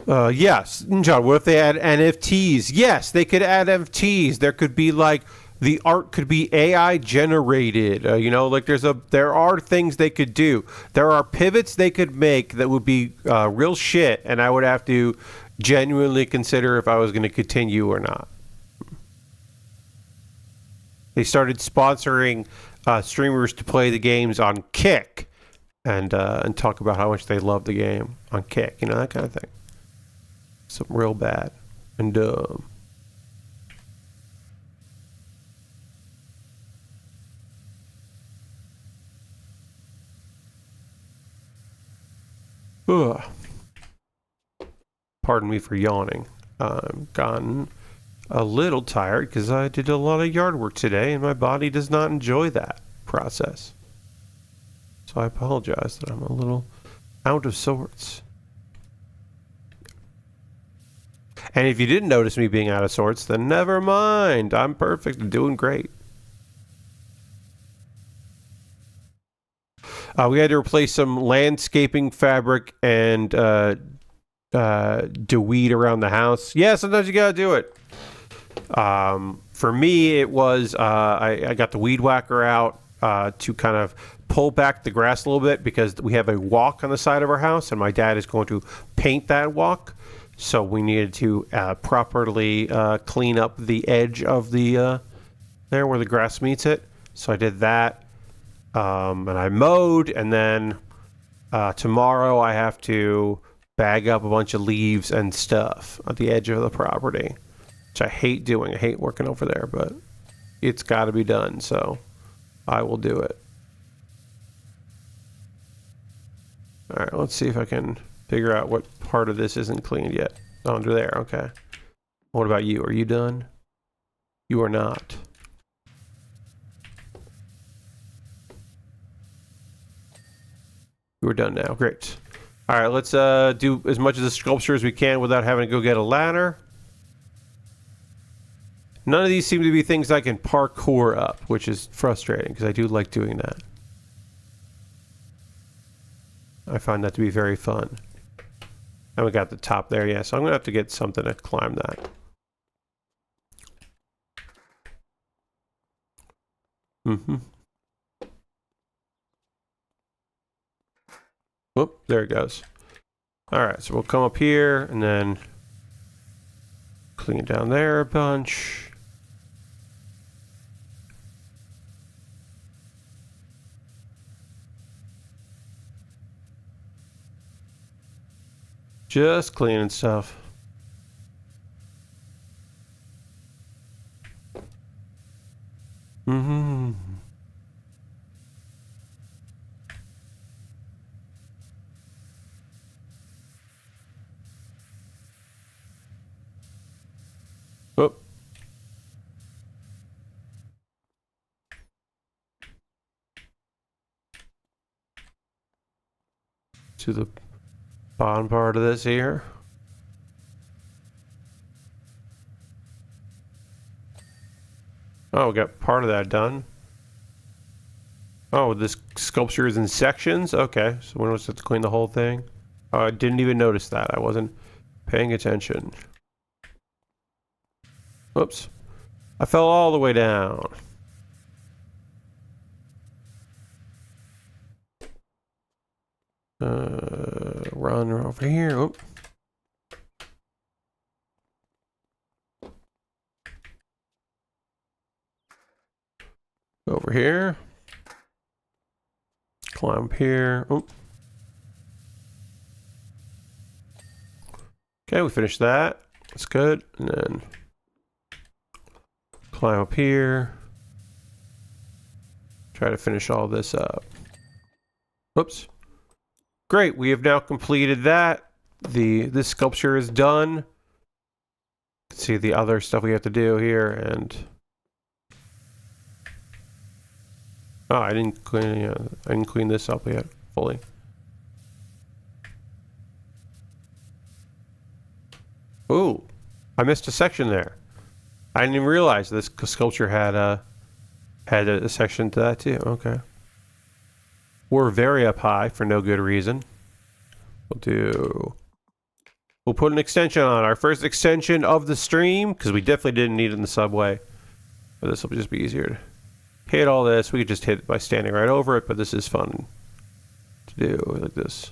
Yes, John, what if they add NFTs? Yes, they could add NFTs. There could be like the art could be AI generated. You know, like there are things they could do. There are pivots they could make that would be real shit, and I would have to genuinely consider if I was going to continue or not. They started sponsoring streamers to play the games on Kick, and talk about how much they love the game on Kick. You know, that kind of thing. Something real bad and dumb. Ugh. Pardon me for yawning. I've gotten a little tired because I did a lot of yard work today and my body does not enjoy that process. So I apologize that I'm a little out of sorts. And if you didn't notice me being out of sorts, then never mind. I'm perfect and doing great. We had to replace some landscaping fabric and deweed around the house. Yeah, sometimes you gotta do it. For me, it was I got the weed whacker out to kind of pull back the grass a little bit because we have a walk on the side of our house, and my dad is going to paint that walk. So we needed to properly clean up the edge of the there where the grass meets it. So I did that, and I mowed, and then tomorrow I have to bag up a bunch of leaves and stuff at the edge of the property, which I hate doing. I hate working over there, but it's got to be done, so I will do it. All right, let's see if I can figure out what part of this isn't cleaned yet. Oh, under there, okay. What about you? Are you done? You are not. You are done now, great. All right, let's do as much of the sculpture as we can without having to go get a ladder. None of these seem to be things I can parkour up, which is frustrating because I do like doing that. I find that to be very fun. And we got the top there, yeah. So I'm gonna have to get something to climb that. Whoop, there it goes. All right, so we'll come up here and then clean down there a bunch. Just cleaning stuff. Whoop. To the bottom part of this here. Oh, we got part of that done. Oh, this sculpture is in sections? Okay, so we're supposed to clean the whole thing? Oh, I didn't even notice that. I wasn't paying attention. Whoops. I fell all the way down. Run over here. Oop. Over here. Climb up here. Oop. Okay, we finished that. That's good. And then climb up here. Try to finish all this up. Whoops. Great, we have now completed that. This sculpture is done. Let's see the other stuff we have to do here, and oh, I didn't clean this up yet fully. Ooh, I missed a section there. I didn't even realize this sculpture had a section to that too. Okay. We're very up high for no good reason. We'll put an extension on, our first extension of the stream, because we definitely didn't need it in the subway. But this will just be easier to hit all this. We could just hit it by standing right over it, but this is fun to do like this.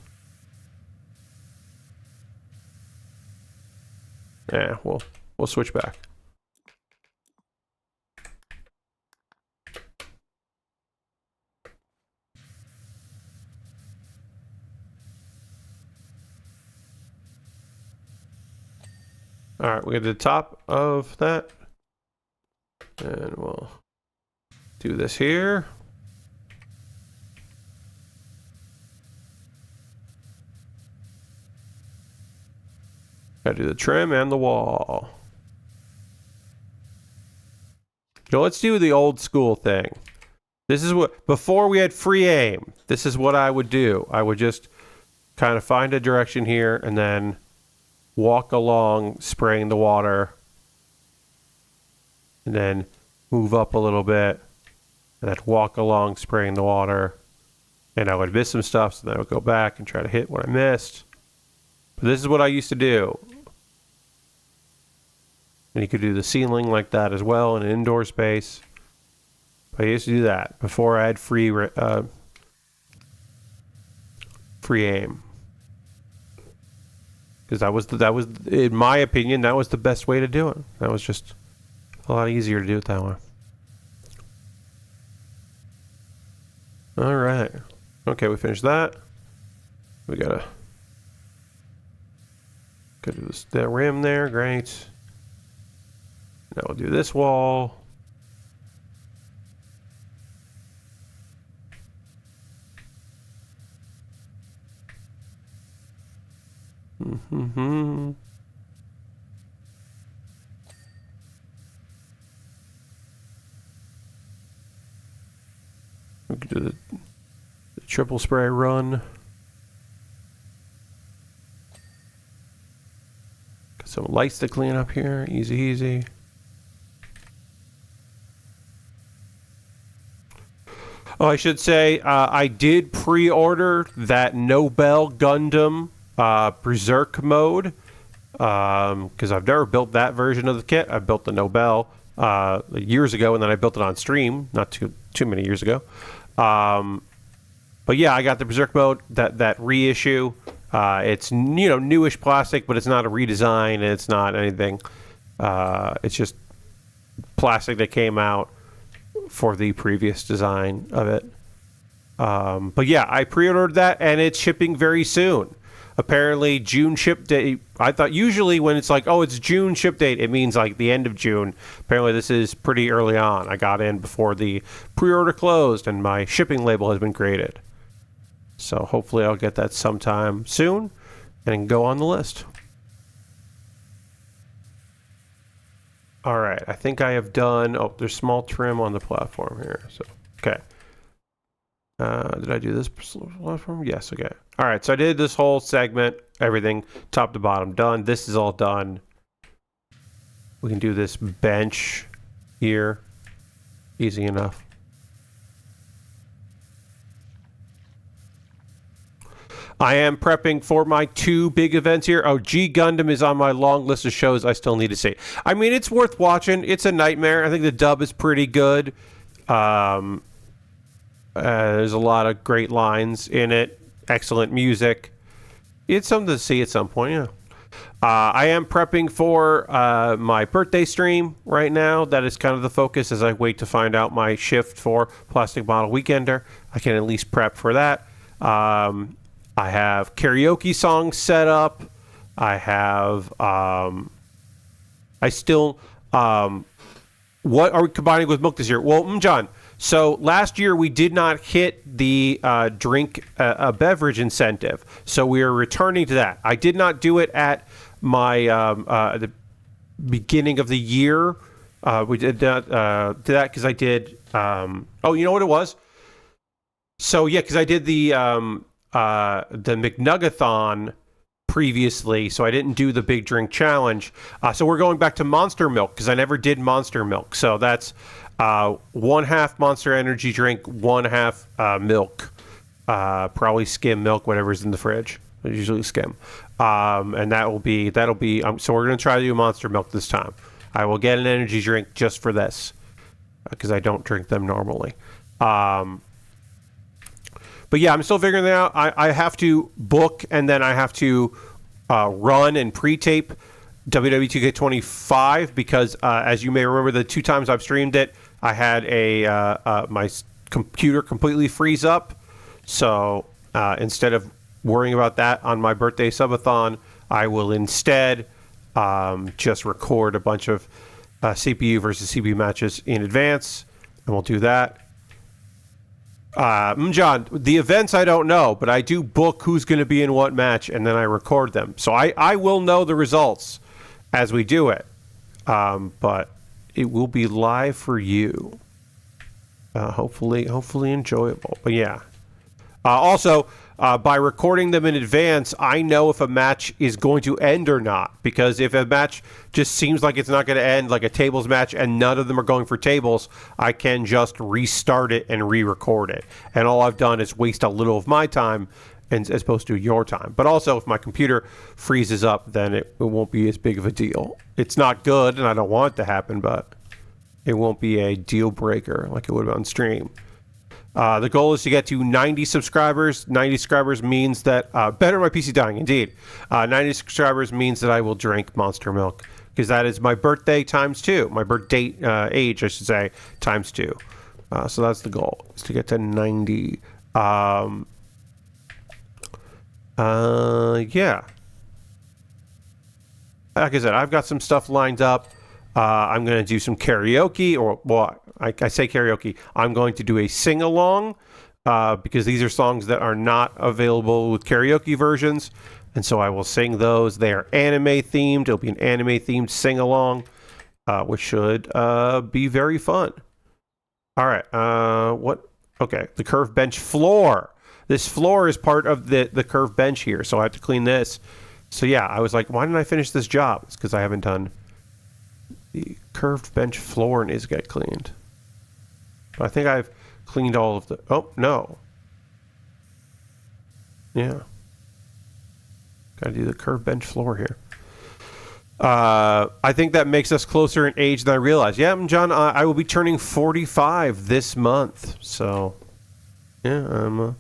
Yeah, we'll switch back. All right, we get to the top of that, and we'll do this here. Gotta do the trim and the wall. So let's do the old school thing. This is what, before we had free aim, this is what I would do. I would just kind of find a direction here and then walk along spraying the water, and then move up a little bit, and then walk along spraying the water, and I would miss some stuff, so then I would go back and try to hit what I missed. But this is what I used to do. And you could do the ceiling like that as well in an indoor space. But I used to do that before I had free aim. Because that was, in my opinion, that was the best way to do it. That was just a lot easier to do it that way. All right. Okay, we finished that. We gotta do this, that rim there. Great. Now we'll do this wall. Mm-hmm. We could do the triple spray run. Got some lights to clean up here. Easy, easy. Oh, I should say, I did pre-order that Nobel Gundam Berserk mode, because I've never built that version of the kit. I built the Nobel years ago, and then I built it on stream not too many years ago. But yeah, I got the Berserk mode, that reissue. It's newish plastic, but it's not a redesign, and it's not anything. It's just plastic that came out for the previous design of it. But yeah, I pre-ordered that, and it's shipping very soon. Apparently, June ship date. I thought usually when it's like, oh, it's June ship date, it means like the end of June. Apparently, this is pretty early on. I got in before the pre-order closed, and my shipping label has been created. So hopefully, I'll get that sometime soon and go on the list. All right, I think I have done. Oh, there's small trim on the platform here. So okay. Did I do this platform? Yes, okay. All right, so I did this whole segment, everything, top to bottom, done. This is all done. We can do this bench here. Easy enough. I am prepping for my 2 big events here. Oh, G Gundam is on my long list of shows I still need to see. I mean, it's worth watching. It's a nightmare. I think the dub is pretty good. There's a lot of great lines in it. Excellent music. It's something to see at some point, yeah. I am prepping for my birthday stream right now. That is kind of the focus as I wait to find out my shift for Plastic Model Weekender. I can at least prep for that. I have karaoke songs set up. I have... what are we combining with milk this year? Well, John... So last year we did not hit the drink a beverage incentive, so we are returning to that. I did not do it at my the beginning of the year. We did not do that because I did. Oh, you know what it was? So yeah, because I did the McNuggathon previously, so I didn't do the big drink challenge. So we're going back to Monster Milk because I never did Monster Milk. So that's 1/2 Monster Energy drink, 1/2 milk, probably skim milk, whatever's in the fridge. I usually skim, and that'll be. So we're gonna try to do Monster Milk this time. I will get an energy drink just for this because I don't drink them normally. But yeah, I'm still figuring that out. I have to book and then I have to run and pre-tape WWE 2K25 because, as you may remember, the 2 times I've streamed it, I had my computer completely freeze up. So instead of worrying about that on my birthday subathon, I will instead just record a bunch of CPU versus CPU matches in advance, and we'll do that. John, the events I don't know, but I do book who's going to be in what match, and then I record them. So I will know the results as we do it, but it will be live for you. Hopefully enjoyable. But yeah. Also, by recording them in advance, I know if a match is going to end or not. Because if a match just seems like it's not going to end, like a tables match, and none of them are going for tables, I can just restart it and re-record it. And all I've done is waste a little of my time as opposed to your time. But also, if my computer freezes up, then it won't be as big of a deal. It's not good, and I don't want it to happen, but it won't be a deal breaker like it would on stream. The goal is to get to 90 subscribers. 90 subscribers means that... better my PC dying, indeed. 90 subscribers means that I will drink Monster Milk, because that is my birthday times 2. My birthday age, I should say, times 2. So that's the goal, is to get to 90. Yeah. Like I said, I've got some stuff lined up. I'm going to do some karaoke, or, well, I say karaoke. I'm going to do a sing-along, because these are songs that are not available with karaoke versions, and so I will sing those. They are anime-themed. It'll be an anime-themed sing-along, which should be very fun. All right. What? Okay, the curved bench floor. This floor is part of the curved bench here, so I have to clean this. So yeah, I was like, why didn't I finish this job? It's because I haven't done the curved bench floor needs to get cleaned. But I think I've cleaned all of the... Oh, no. Yeah. Gotta do the curved bench floor here. I think that makes us closer in age than I realized. Yeah, John, I will be turning 45 this month. So, yeah,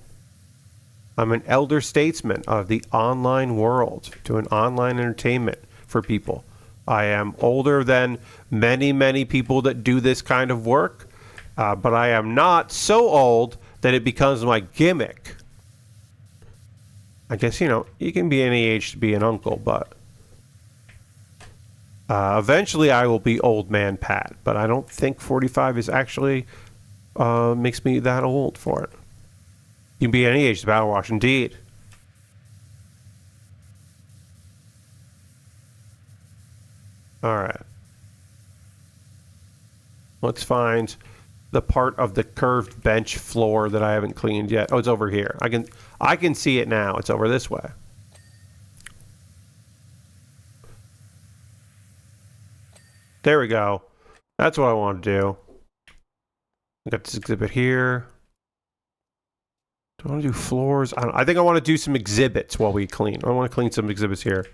I'm an elder statesman of the online world, doing online entertainment for people. I am older than many, many people that do this kind of work, but I am not so old that it becomes my gimmick. I guess, you can be any age to be an uncle, but eventually I will be old man Pat, but I don't think 45 is actually makes me that old for it. You can be any age to PowerWash, indeed. Alright. Let's find the part of the curved bench floor that I haven't cleaned yet. Oh, it's over here. I can see it now. It's over this way. There we go. That's what I want to do. I got this exhibit here. Do I want to do floors? I think I want to do some exhibits while we clean. I want to clean some exhibits here.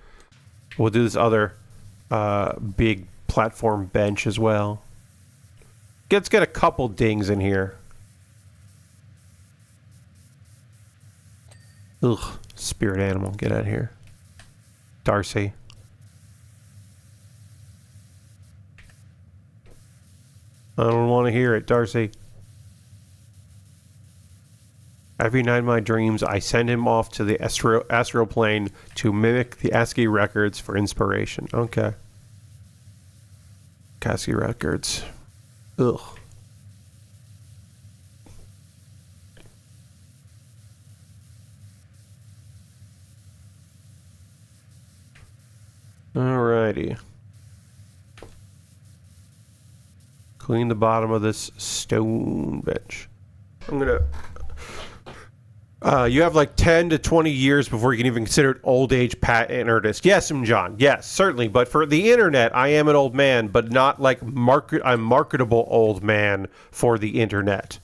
We'll do this other big platform bench as well. Let's get a couple dings in here. Ugh, spirit animal, get out of here. Darcy. I don't want to hear it, Darcy. Every night in my dreams, I send him off to the astral plane to mimic the ASCII records for inspiration. Okay. ASCII records. Ugh. Alrighty. Clean the bottom of this stone bench. I'm gonna... you have like 10 to 20 years before you can even consider it old age patent artist. Yes, John. Yes, certainly. But for the internet, I am an old man, but not like I'm marketable old man for the internet.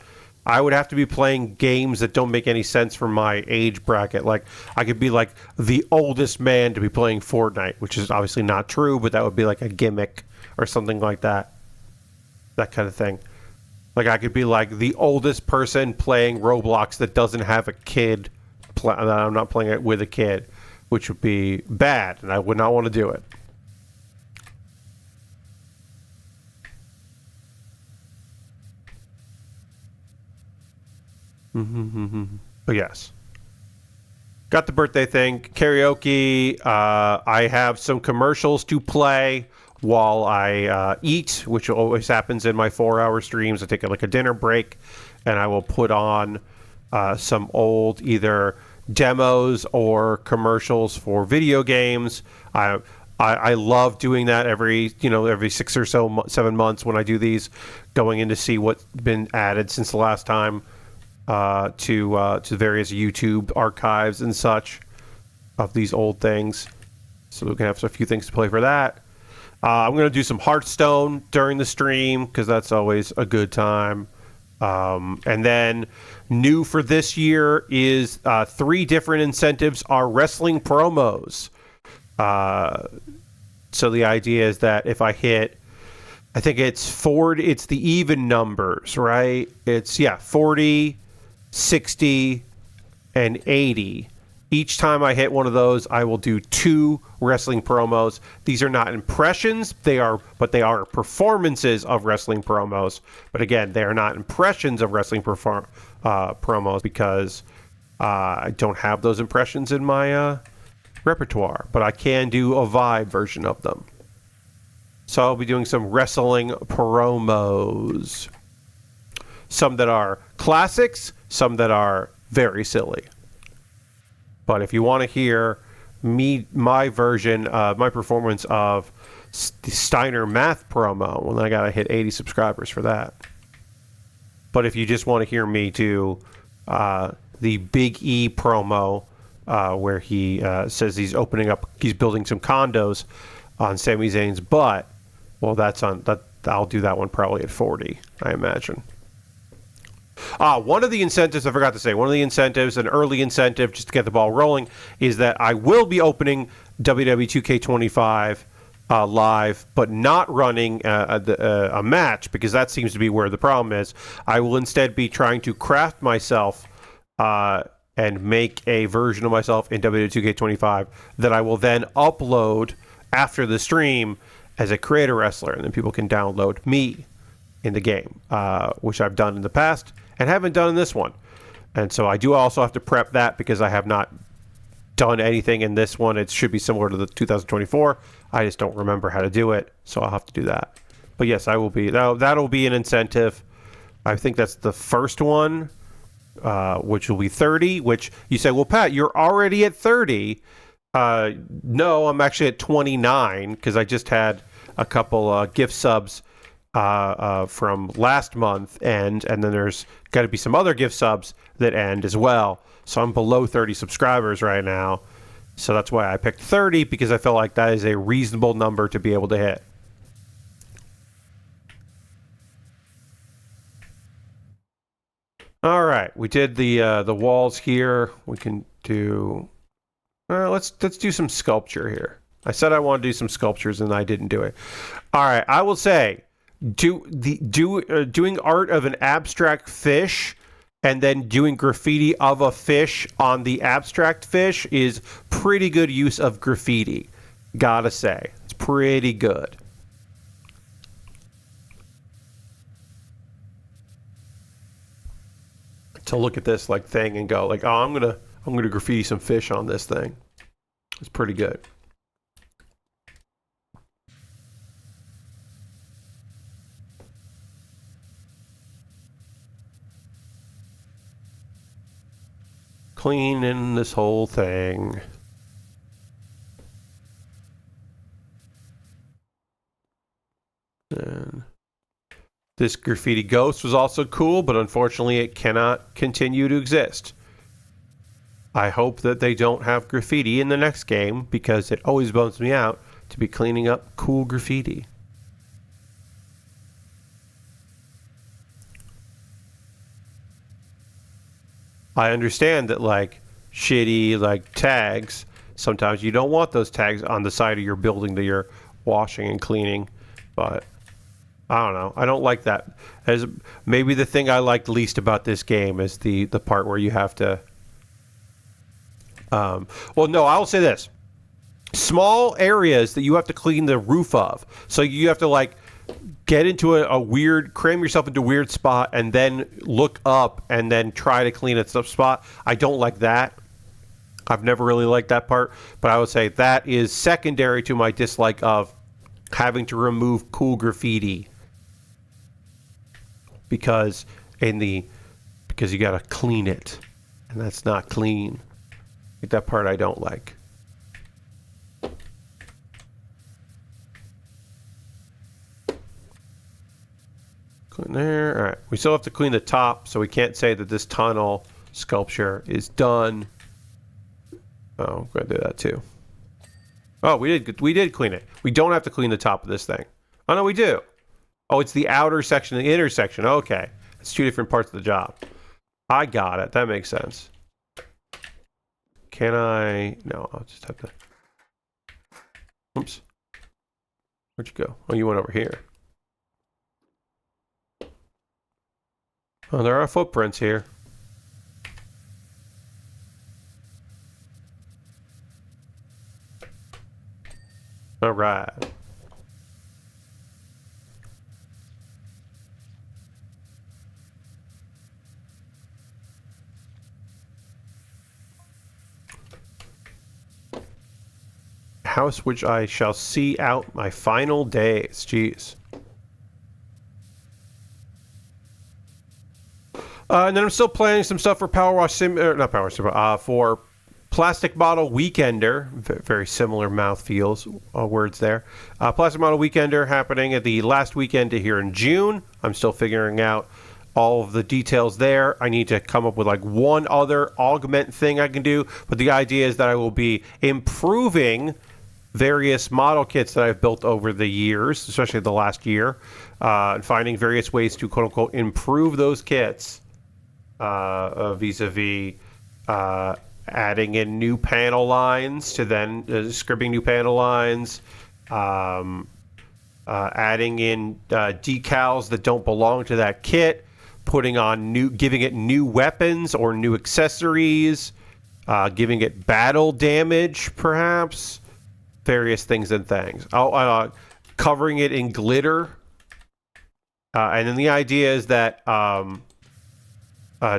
I would have to be playing games that don't make any sense for my age bracket. Like, I could be like the oldest man to be playing Fortnite, which is obviously not true, but that would be like a gimmick or something like that. That kind of thing. Like, I could be like the oldest person playing Roblox that doesn't have a kid, that I'm not playing it with a kid, which would be bad, and I would not want to do it. But yes. Got the birthday thing. Karaoke. I have some commercials to play while I eat, which always happens in my 4-hour streams. I take like a dinner break, and I will put on some old either demos or commercials for video games. I love doing that every 6 or so 7 months when I do these, going in to see what's been added since the last time to various YouTube archives and such of these old things. So we can have a few things to play for that. I'm going to do some Hearthstone during the stream because that's always a good time. And then new for this year is 3 different incentives are wrestling promos. So the idea is that if I hit, I think it's the even numbers, right? It's 40, 60, and 80. Each time I hit one of those, I will do 2 wrestling promos. These are not impressions, they are performances of wrestling promos. But again, they are not impressions of wrestling promos because I don't have those impressions in my repertoire. But I can do a vibe version of them. So I'll be doing some wrestling promos. Some that are classics, some that are very silly. But if you want to hear my version, my performance of the Steiner Math promo, well, then I got to hit 80 subscribers for that. But if you just want to hear me do the Big E promo, where he says he's building some condos on Sami Zayn's butt, well, I'll do that one probably at 40, I imagine. One of the incentives, I forgot to say, one of the incentives, an early incentive just to get the ball rolling, is that I will be opening WW 2K25 live, but not running a match, because that seems to be where the problem is. I will instead be trying to craft myself and make a version of myself in WW 2K25 that I will then upload after the stream as a creator wrestler, and then people can download me in the game, which I've done in the past and haven't done in this one. And so I do also have to prep that because I have not done anything in this one. It should be similar to the 2024. I just don't remember how to do it, so I'll have to do that. But yes, I will be. That'll be an incentive. I think that's the first one, which will be 30, which you say, well, Pat, you're already at 30. No, I'm actually at 29 because I just had a couple gift subs from last month, and then there's got to be some other gift subs that end as well. So I'm below 30 subscribers right now. So that's why I picked 30, because I felt like that is a reasonable number to be able to hit. All right, we did the walls here. We can do. Let's do some sculpture here. I said I want to do some sculptures, and I didn't do it. All right, I will say, doing art of an abstract fish and then doing graffiti of a fish on the abstract fish is pretty good use of graffiti. Gotta say, it's pretty good. To look at this like thing and go like, oh, I'm gonna graffiti some fish on this thing. It's pretty good. Cleaning this whole thing. And this graffiti ghost was also cool, but unfortunately it cannot continue to exist. I hope that they don't have graffiti in the next game, because it always bums me out to be cleaning up cool graffiti. I understand that, like, shitty, like, tags, sometimes you don't want those tags on the side of your building that you're washing and cleaning, but I don't know. I don't like that. As maybe the thing I liked least about this game is the part where you have to... well, no, I'll say this. Small areas that you have to clean the roof of. So you have to, like, get into a weird, cram yourself into a weird spot and then look up and then try to clean a spot. I don't like that. I've never really liked that part, but I would say that is secondary to my dislike of having to remove cool graffiti, because you gotta clean it, and that's not clean. Like, that part I don't like. Clean there. All right. We still have to clean the top, so we can't say that this tunnel sculpture is done. Oh, we're gonna do that too. Oh, we did clean it. We don't have to clean the top of this thing. Oh no, we do. Oh, it's the outer section, the inner section. Okay, it's two different parts of the job. I got it. That makes sense. Can I? No, I'll just have to. Oops. Where'd you go? Oh, you went over here. Oh, there are footprints here. All right. House which I shall see out my final days. Jeez. And then I'm still planning some stuff for PowerWash Simulator, not PowerWash, for Plastic Model Weekender. Very similar mouth feels words there. Plastic Model Weekender happening at the last weekend here in June. I'm still figuring out all of the details there. I need to come up with like one other augment thing I can do, but the idea is that I will be improving various model kits that I've built over the years, especially the last year, and finding various ways to quote unquote improve those kits vis-a-vis adding in new panel lines to then scripting new panel lines, adding in decals that don't belong to that kit, giving it new weapons or new accessories, giving it battle damage, perhaps, various things and things. Covering it in glitter. And then the idea is that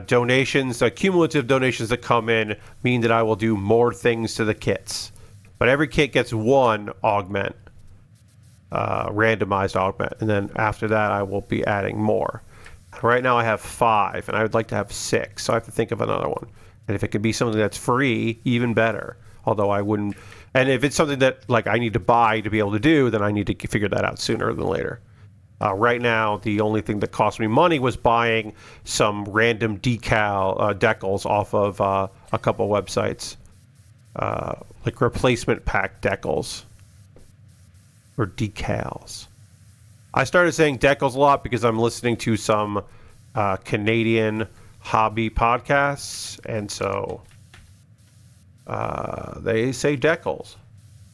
donations, cumulative donations that come in mean that I will do more things to the kits. But every kit gets one augment, randomized augment. And then after that, I will be adding more. Right now I have 5, and I would like to have 6. So I have to think of another one. And if it can be something that's free, even better. Although I wouldn't... And if it's something that like I need to buy to be able to do, then I need to figure that out sooner than later. Right now, the only thing that cost me money was buying some random decals off of a couple websites. Like replacement pack decals. Or decals. I started saying decals a lot because I'm listening to some Canadian hobby podcasts, and so they say decals.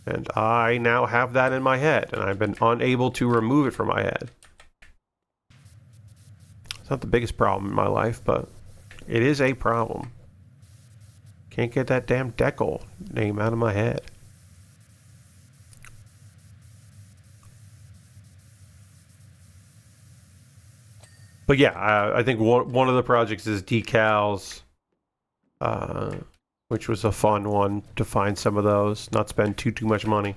And I now have that in my head, and I've been unable to remove it from my head. It's not the biggest problem in my life, but it is a problem. Can't get that damn decal name out of my head. But yeah, I think one of the projects is decals, which was a fun one to find some of those, not spend too much money.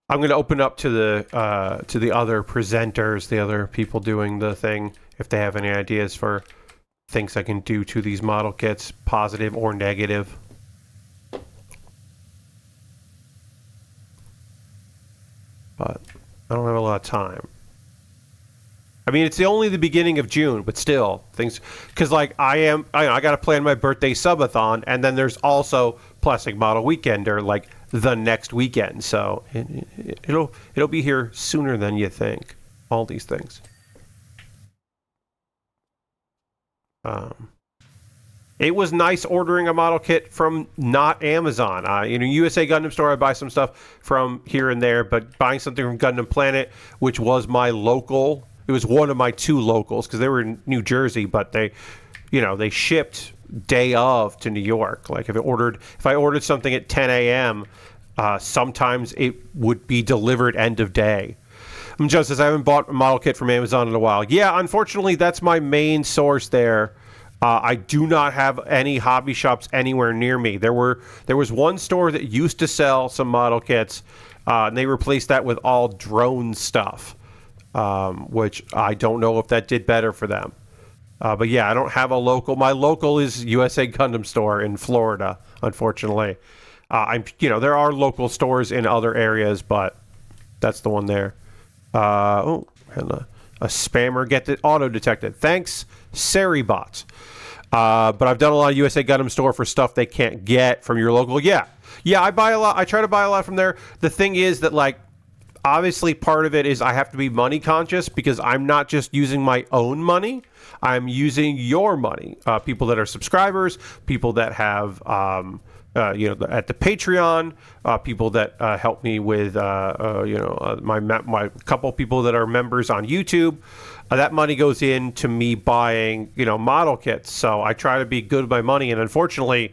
I'm going to open up to the other presenters, the other people doing the thing, if they have any ideas for things I can do to these model kits, positive or negative. But I don't have a lot of time. I mean, it's only the beginning of June, but still, things... Because, like, I got to plan my birthday subathon, and then there's also Plastic Model Weekender, like, the next weekend. So it'll be here sooner than you think, all these things. It was nice ordering a model kit from not Amazon. USA Gundam Store, I buy some stuff from here and there, but buying something from Gundam Planet, which was my local, it was one of my 2 locals because they were in New Jersey, but they shipped day of to New York. Like if I ordered something at 10 a.m., sometimes it would be delivered end of day. Justice, I haven't bought a model kit from Amazon in a while. Yeah, unfortunately, that's my main source there. I do not have any hobby shops anywhere near me. There was one store that used to sell some model kits, and they replaced that with all drone stuff, which I don't know if that did better for them. But yeah, I don't have a local. My local is USA Gundam Store in Florida, unfortunately. There are local stores in other areas, but that's the one there. And a spammer get it auto detected. Thanks, Seribot. But I've done a lot of USA Gundam Store for stuff they can't get from your local. Yeah, I buy a lot. I try to buy a lot from there. The thing is that, like, obviously part of it is I have to be money conscious because I'm not just using my own money. I'm using your money. People that are subscribers, people that have at the Patreon, people that help me with, my couple people that are members on YouTube. That money goes into me buying, model kits. So I try to be good with my money. And unfortunately,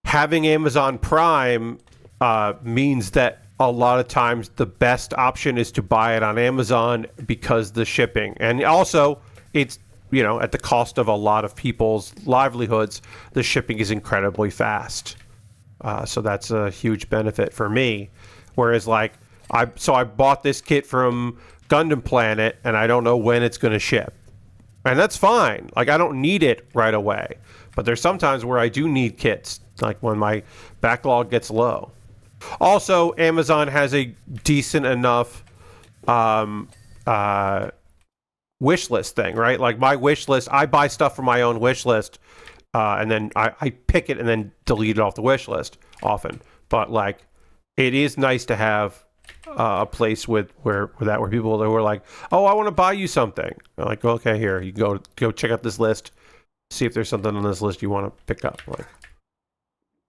having Amazon Prime means that a lot of times the best option is to buy it on Amazon because the shipping. And also, it's at the cost of a lot of people's livelihoods, the shipping is incredibly fast. So that's a huge benefit for me. Whereas, like, I bought this kit from Gundam Planet, and I don't know when it's going to ship. And that's fine. Like, I don't need it right away. But there's sometimes where I do need kits, like when my backlog gets low. Also, Amazon has a decent enough wish list thing, right? Like my wish list, I buy stuff from my own wish list, and then I pick it and then delete it off the wish list often. But like, it is nice to have a place where people were like, oh, I want to buy you something. I'm like, okay, here you go check out this list, see if there's something on this list you want to pick up. Like,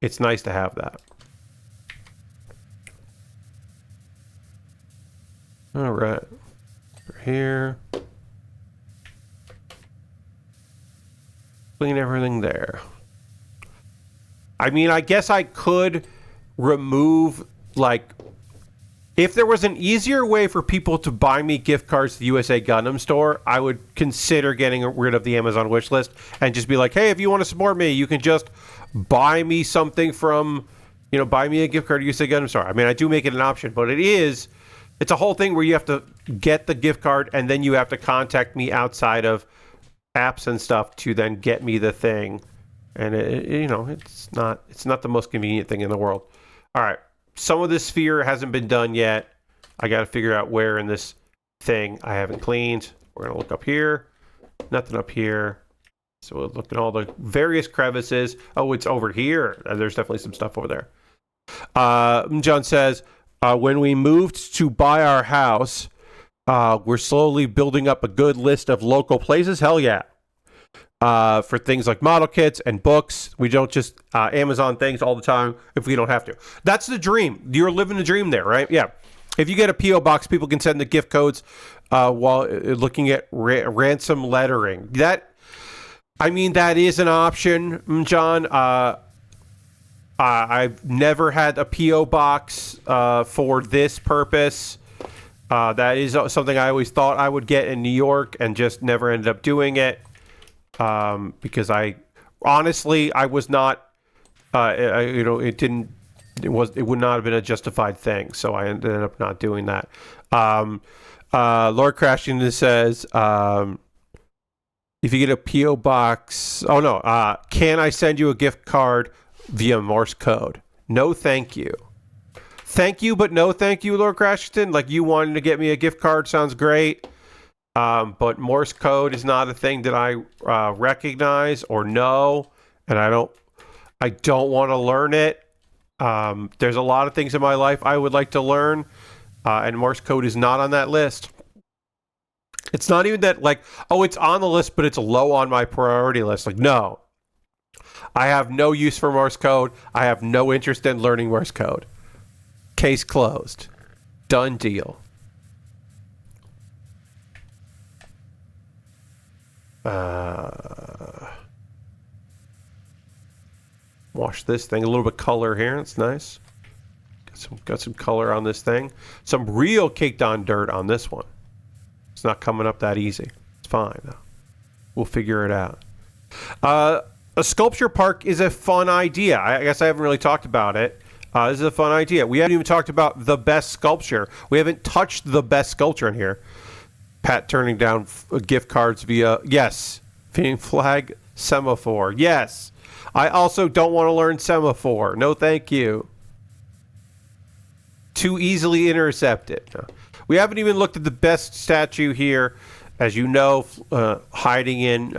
it's nice to have that. All right, we're here. Clean everything there. I mean, I guess I could remove, like, if there was an easier way for people to buy me gift cards to the USA Gundam store, I would consider getting rid of the Amazon wish list and just be like, hey, if you want to support me, you can just buy me something from, buy me a gift card to USA Gundam store. I mean, I do make it an option, but it's a whole thing where you have to get the gift card and then you have to contact me outside of apps and stuff to then get me the thing. And it's not the most convenient thing in the world. All right. Some of this sphere hasn't been done yet. I got to figure out where in this thing I haven't cleaned. We're going to look up here. Nothing up here. So we'll look at all the various crevices. Oh, it's over here. There's definitely some stuff over there. John says, when we moved to buy our house, we're slowly building up a good list of local places. Hell yeah. For things like model kits and books. We don't just Amazon things all the time if we don't have to. That's the dream. You're living the dream there, right? Yeah. If you get a P.O. box, people can send the gift codes while looking at ransom lettering. That is an option, John. I've never had a P.O. box for this purpose. That is something I always thought I would get in New York and just never ended up doing it. Because I was not, it would not have been a justified thing. So I ended up not doing that. Lord Crashington says, if you get a P.O. box, can I send you a gift card via Morse code? No, thank you. Thank you, but no thank you, Lord Crashington. Like, you wanting to get me a gift card sounds great. But Morse code is not a thing that I recognize or know, and I don't want to learn it. There's a lot of things in my life I would like to learn, and Morse code is not on that list. It's not even that, like, it's on the list, but it's low on my priority list. Like, no. I have no use for Morse code. I have no interest in learning Morse code. Case closed. Done deal. Wash this thing. A little bit of color here. It's nice. Got some color on this thing. Some real caked on dirt on this one. It's not coming up that easy. It's fine though. We'll figure it out. A sculpture park is a fun idea. I guess I haven't really talked about it. This is a fun idea. We haven't even talked about the best sculpture. We haven't touched the best sculpture in here. Pat turning down gift cards via, yes, feeding flag semaphore. Yes. I also don't want to learn semaphore. No, thank you. Too easily intercepted. No. We haven't even looked at the best statue here. As you know, hiding in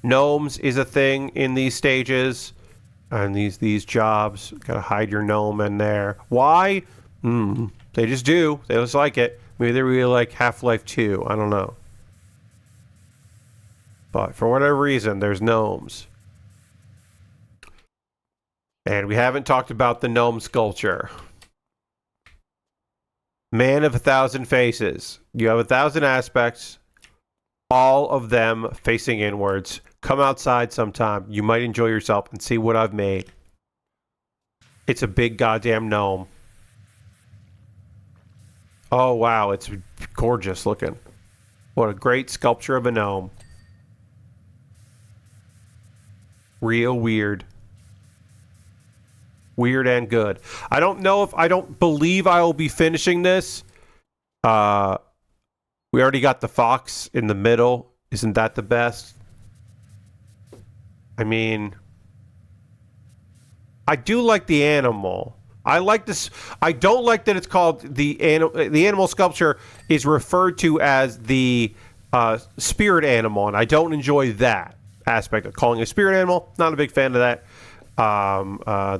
gnomes is a thing in these stages. And these jobs. Got to hide your gnome in there. Why? They just do. They just like it. Maybe they really like Half-Life 2. I don't know. But for whatever reason, there's gnomes. And we haven't talked about the gnome sculpture. Man of 1,000 faces. You have 1,000 aspects. All of them facing inwards. Come outside sometime. You might enjoy yourself and see what I've made. It's a big goddamn gnome. Oh, wow. It's gorgeous looking. What a great sculpture of a gnome. Real weird. Weird and good. I don't believe I will be finishing this. We already got the fox in the middle. Isn't that the best? I mean, I do like the animal. I like this. I don't like that it's called the animal sculpture is referred to as the spirit animal, and I don't enjoy that. aspect of calling a spirit animal. Not a big fan of that.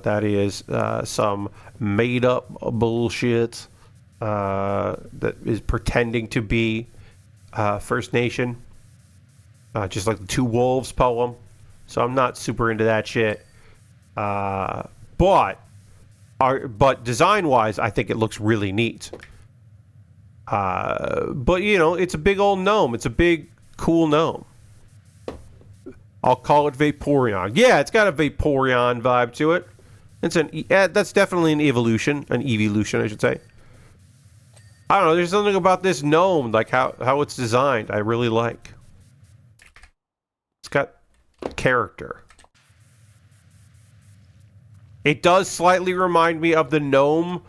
That is some made up bullshit that is pretending to be First Nation, just like the Two Wolves poem. So I'm not super into that shit. But design-wise, I think it looks really neat. But you know, it's a big old gnome. It's a big, cool gnome. I'll call it Vaporeon. Yeah, it's got a Vaporeon vibe to it. It's that's definitely an evolution, I should say. I don't know. There's something about this gnome, like how it's designed. I really like. It's got character. It does slightly remind me of the gnome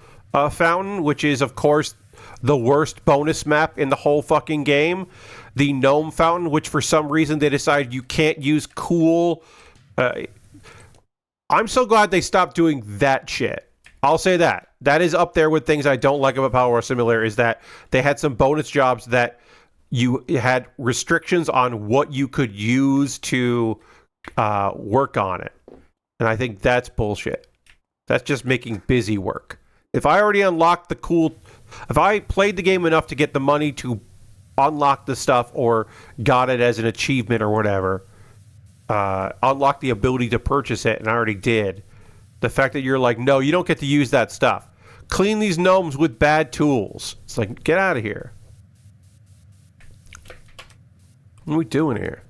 fountain, which is, of course, the worst bonus map in the whole fucking game. The gnome fountain, which for some reason they decided you can't use cool. I'm so glad they stopped doing that shit. I'll say that. That is up there with things I don't like about PowerWash Simulator, is that they had some bonus jobs that you had restrictions on what you could use to work on it. And I think that's bullshit. That's just making busy work. If I already unlocked the cool... If I played the game enough to get the money to unlock the stuff or got it as an achievement or whatever, unlock the ability to purchase it, and I already did. The fact that you're like, no, you don't get to use that stuff. Clean these gnomes with bad tools. It's like, get out of here. What are we doing here?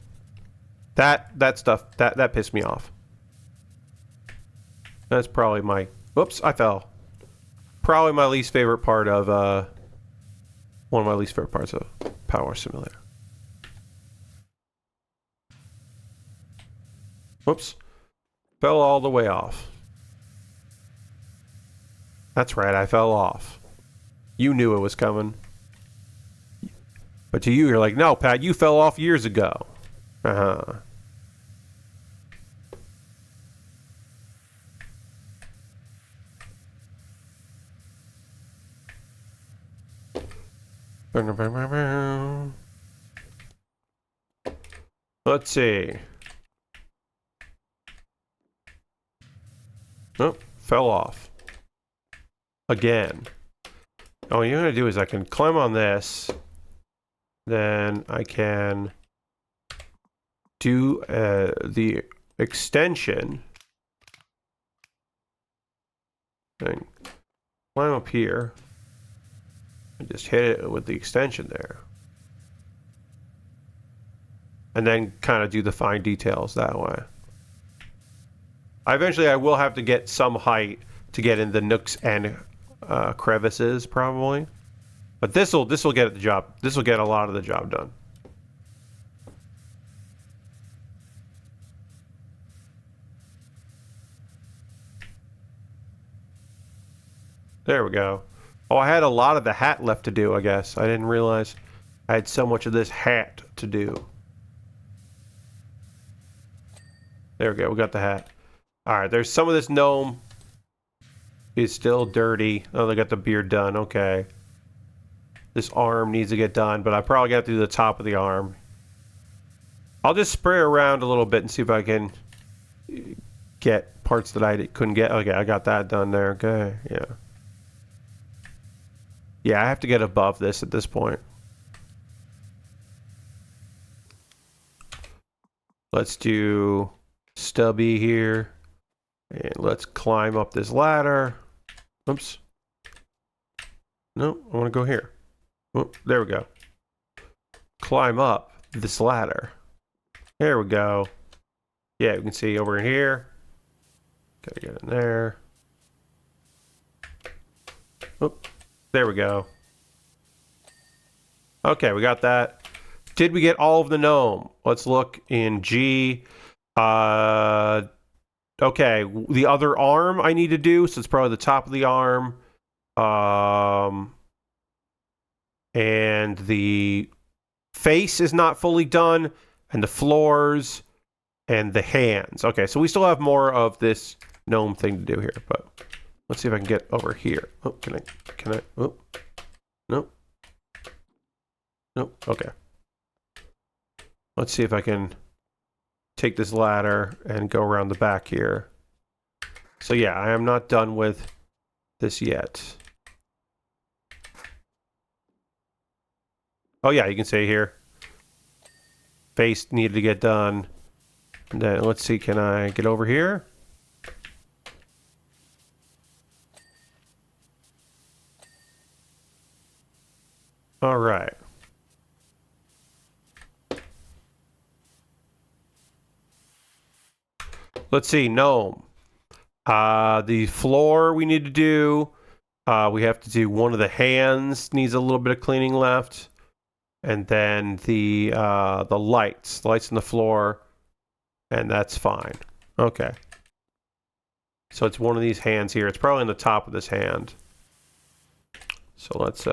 That stuff, that pissed me off. That's probably my... Whoops, I fell. Probably my least favorite part of... one of my least favorite parts of PowerWash Simulator. Whoops. Fell all the way off. That's right, I fell off. You knew it was coming. But to you, you're like, no, Pat, you fell off years ago. Uh-huh. Let's see. Oh, fell off. Again. Oh, what you're going to do is I can climb on this. Then I can do the extension. Then climb up here. And just hit it with the extension there. And then kind of do the fine details that way. Eventually I will have to get some height to get in the nooks and crevices probably. But this'll get the job. This will get a lot of the job done. There we go. Oh, I had a lot of the hat left to do, I guess. I didn't realize I had so much of this hat to do. There we go, we got the hat. Alright, there's some of this gnome. He's still dirty. Oh, they got the beard done, okay. This arm needs to get done, but I probably got to do the top of the arm. I'll just spray around a little bit and see if I can get parts that I couldn't get. Okay, I got that done there, okay, yeah. Yeah, I have to get above this at this point. Let's do stubby here. And let's climb up this ladder. Oops. No, I want to go here. Oh, there we go. Climb up this ladder. There we go. Yeah, we can see over here. Gotta get in there. Oh. There we go. Okay, we got that. Did we get all of the gnome? Let's look in G. Okay, the other arm I need to do, so it's probably the top of the arm. And the face is not fully done, and the floors, and the hands. Okay, so we still have more of this gnome thing to do here, but let's see if I can get over here. Oh, can I, oh, no. Nope, okay. Let's see if I can take this ladder and go around the back here. So yeah, I am not done with this yet. Oh yeah, you can see here. Face needed to get done. And then let's see, can I get over here? All right. Let's see, gnome. The floor we need to do. We have to do one of the hands needs a little bit of cleaning left. And then the lights on the floor, and that's fine. Okay. So it's one of these hands here. It's probably on the top of this hand. So let's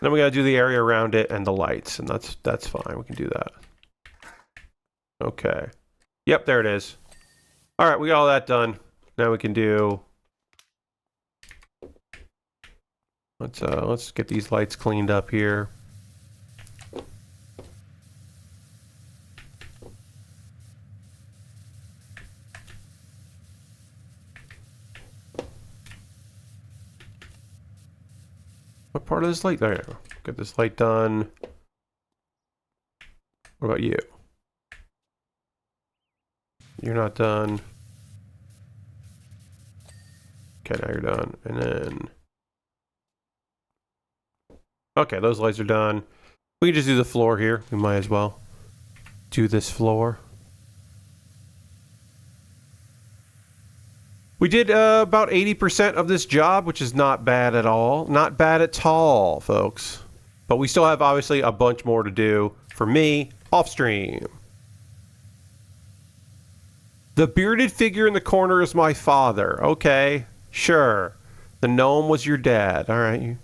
then we gotta do the area around it and the lights, and that's fine. We can do that. Okay. Yep, there it is. All right, we got all that done. Now we can do. Let's get these lights cleaned up here. What part of this light? There you go. Get this light done. What about you? You're not done. Okay, now you're done. And then... Okay, those lights are done. We can just do the floor here. We might as well do this floor. We did about 80% of this job, which is not bad at all. Not bad at all, folks. But we still have, obviously, a bunch more to do for me off stream. The bearded figure in the corner is my father. Okay, sure. The gnome was your dad. All right.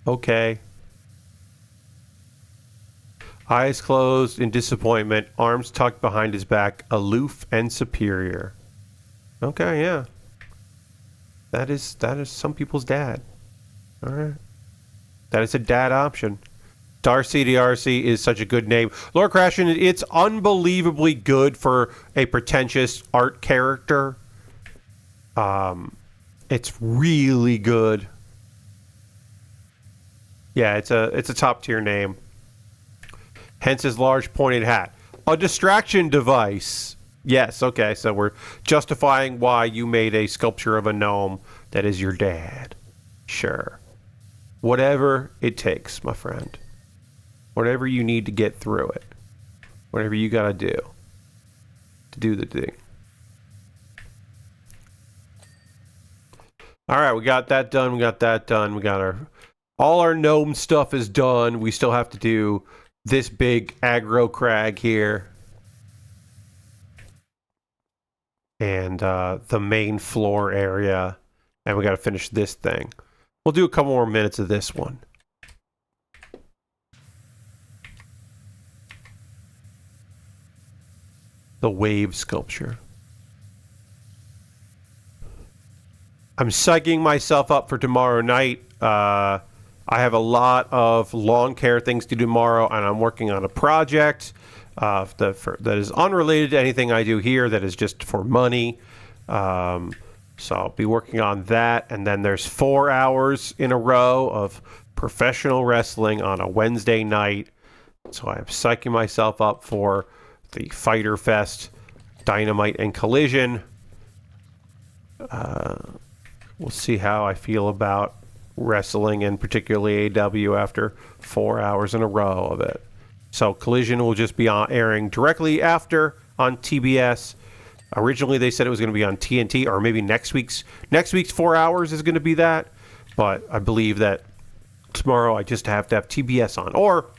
Okay. Eyes closed in disappointment, arms tucked behind his back, aloof and superior. Okay, yeah. That is some people's dad. All right. That is a dad option. Darcy DRC is such a good name. Lord Crashin, it's unbelievably good for a pretentious art character. It's really good. Yeah, it's a top tier name. Hence his large pointed hat. A distraction device. Yes, okay, so we're justifying why you made a sculpture of a gnome that is your dad. Sure. Whatever it takes, my friend. Whatever you need to get through it. Whatever you gotta do to do the thing. Alright, we got that done, we got that done, we got all our gnome stuff is done. We still have to do this big aggro crag here. And the main floor area. And we gotta finish this thing. We'll do a couple more minutes of this one. The wave sculpture. I'm psyching myself up for tomorrow night. I have a lot of lawn care things to do tomorrow, and I'm working on a project that is unrelated to anything I do here, that is just for money. So I'll be working on that, and then there's 4 hours in a row of professional wrestling on a Wednesday night. So I'm psyching myself up for the Fighter Fest, Dynamite, and Collision. We'll see how I feel about wrestling, and particularly AW, after 4 hours in a row of it. So Collision will just be airing directly after on TBS. Originally they said it was going to be on TNT, or maybe next week's 4 hours is going to be that. But I believe that tomorrow I just have to have TBS on, or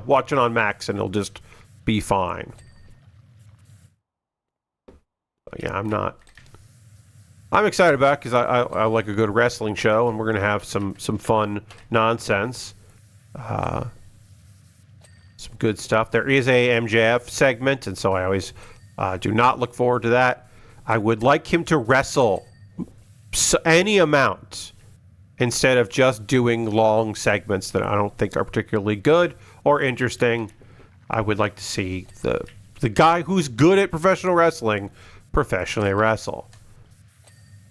watch it on Max, and it'll just be fine. But yeah, I'm excited about it because I like a good wrestling show, and we're gonna have some fun nonsense, some good stuff. There is a MJF segment, and so I always do not look forward to that. I would like him to wrestle any amount instead of just doing long segments that I don't think are particularly good or interesting. I would like to see the guy who's good at professional wrestling professionally wrestle.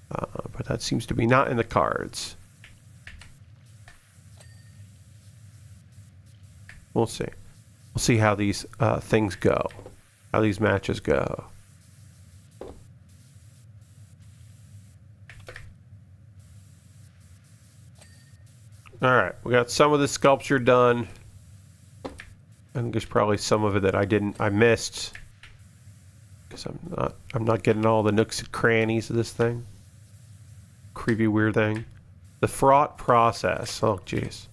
But that seems to be not in the cards. We'll see. We'll see how these things go. How these matches go. Alright, we got some of the sculpture done. I think there's probably some of it that I missed. Because I'm not getting all the nooks and crannies of this thing. Creepy weird thing. The fraught process. Oh jeez.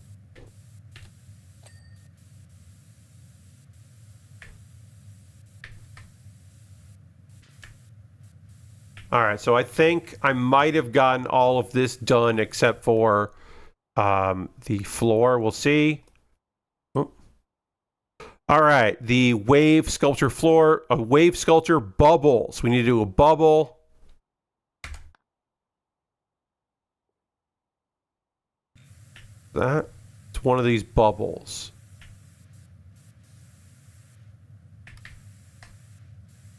Alright, so I think I might have gotten all of this done except for the floor. We'll see. Oh. Alright, the wave sculpture floor, a wave sculpture bubbles. We need to do a bubble. It's one of these bubbles.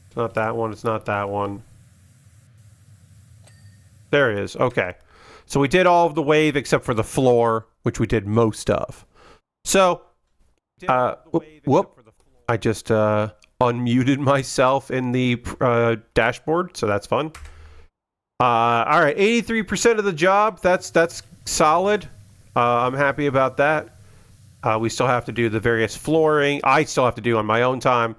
It's not that one, it's not that one. There it is. Okay. So we did all of the wave except for the floor, which we did most of. So, whoop. I just unmuted myself in the dashboard, so that's fun. All right, 83% of the job. That's solid. I'm happy about that. We still have to do the various flooring. I still have to do on my own time.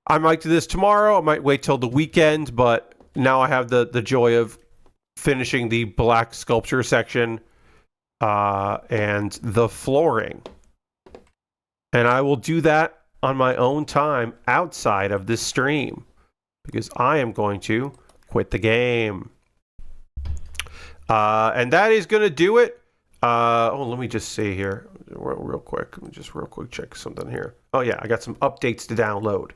I might do this tomorrow. I might wait till the weekend, but now I have the joy of finishing the black sculpture section and the flooring. And I will do that on my own time outside of this stream because I am going to quit the game. And that is going to do it. Let me just see here real quick. Let me just real quick check something here. Oh yeah, I got some updates to download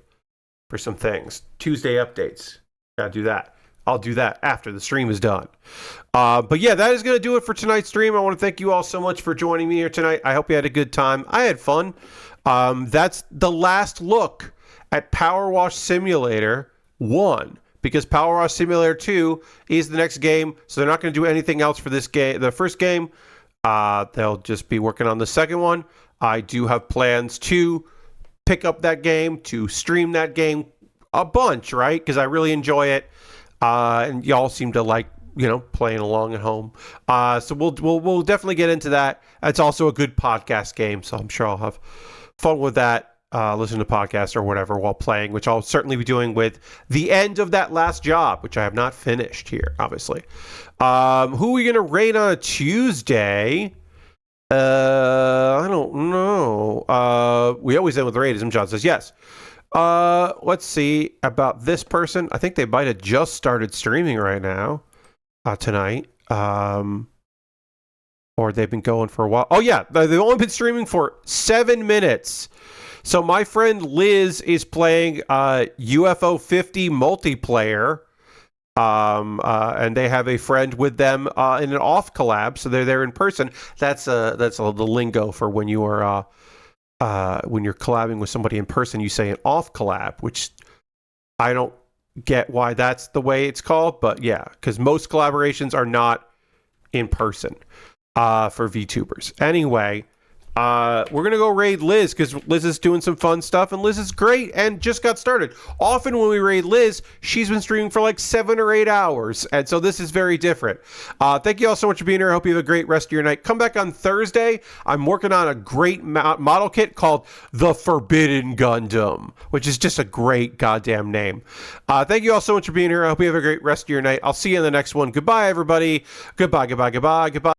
for some things. Tuesday updates. Gotta do that. I'll do that after the stream is done. But yeah, that is going to do it for tonight's stream. I want to thank you all so much for joining me here tonight. I hope you had a good time. I had fun. That's the last look at PowerWash Simulator 1, because PowerWash Simulator 2 is the next game, so they're not going to do anything else for this game. The first game, they'll just be working on the second one. I do have plans to pick up that game, to stream that game a bunch, right? Because I really enjoy it. And y'all seem to like, playing along at home. So we'll definitely get into that. It's also a good podcast game, so I'm sure I'll have fun with that. Listen to podcasts or whatever while playing, which I'll certainly be doing with the end of that last job, which I have not finished here, obviously. Who are we going to rate on a Tuesday? I don't know. We always end with ratism. John says yes. Let's see about this person. I think they might have just started streaming right now, tonight. Or they've been going for a while. Oh yeah, they've only been streaming for 7 minutes. So my friend Liz is playing UFO 50 multiplayer. And they have a friend with them in an off collab, so they're there in person. That's the lingo for when you are when you're collabing with somebody in person, you say an off collab, which I don't get why that's the way it's called, but yeah, because most collaborations are not in person for VTubers. Anyway, we're gonna go raid Liz because Liz is doing some fun stuff, and Liz is great and just got started. Often when we raid Liz, she's been streaming for like 7 or 8 hours, and so this is very different. Thank you all so much for being here. I hope you have a great rest of your night. Come back on Thursday. I'm working on a great model kit called the Forbidden Gundam, which is just a great goddamn name. Thank you all so much for being here. I hope you have a great rest of your night. I'll see you in the next one. Goodbye, everybody. Goodbye.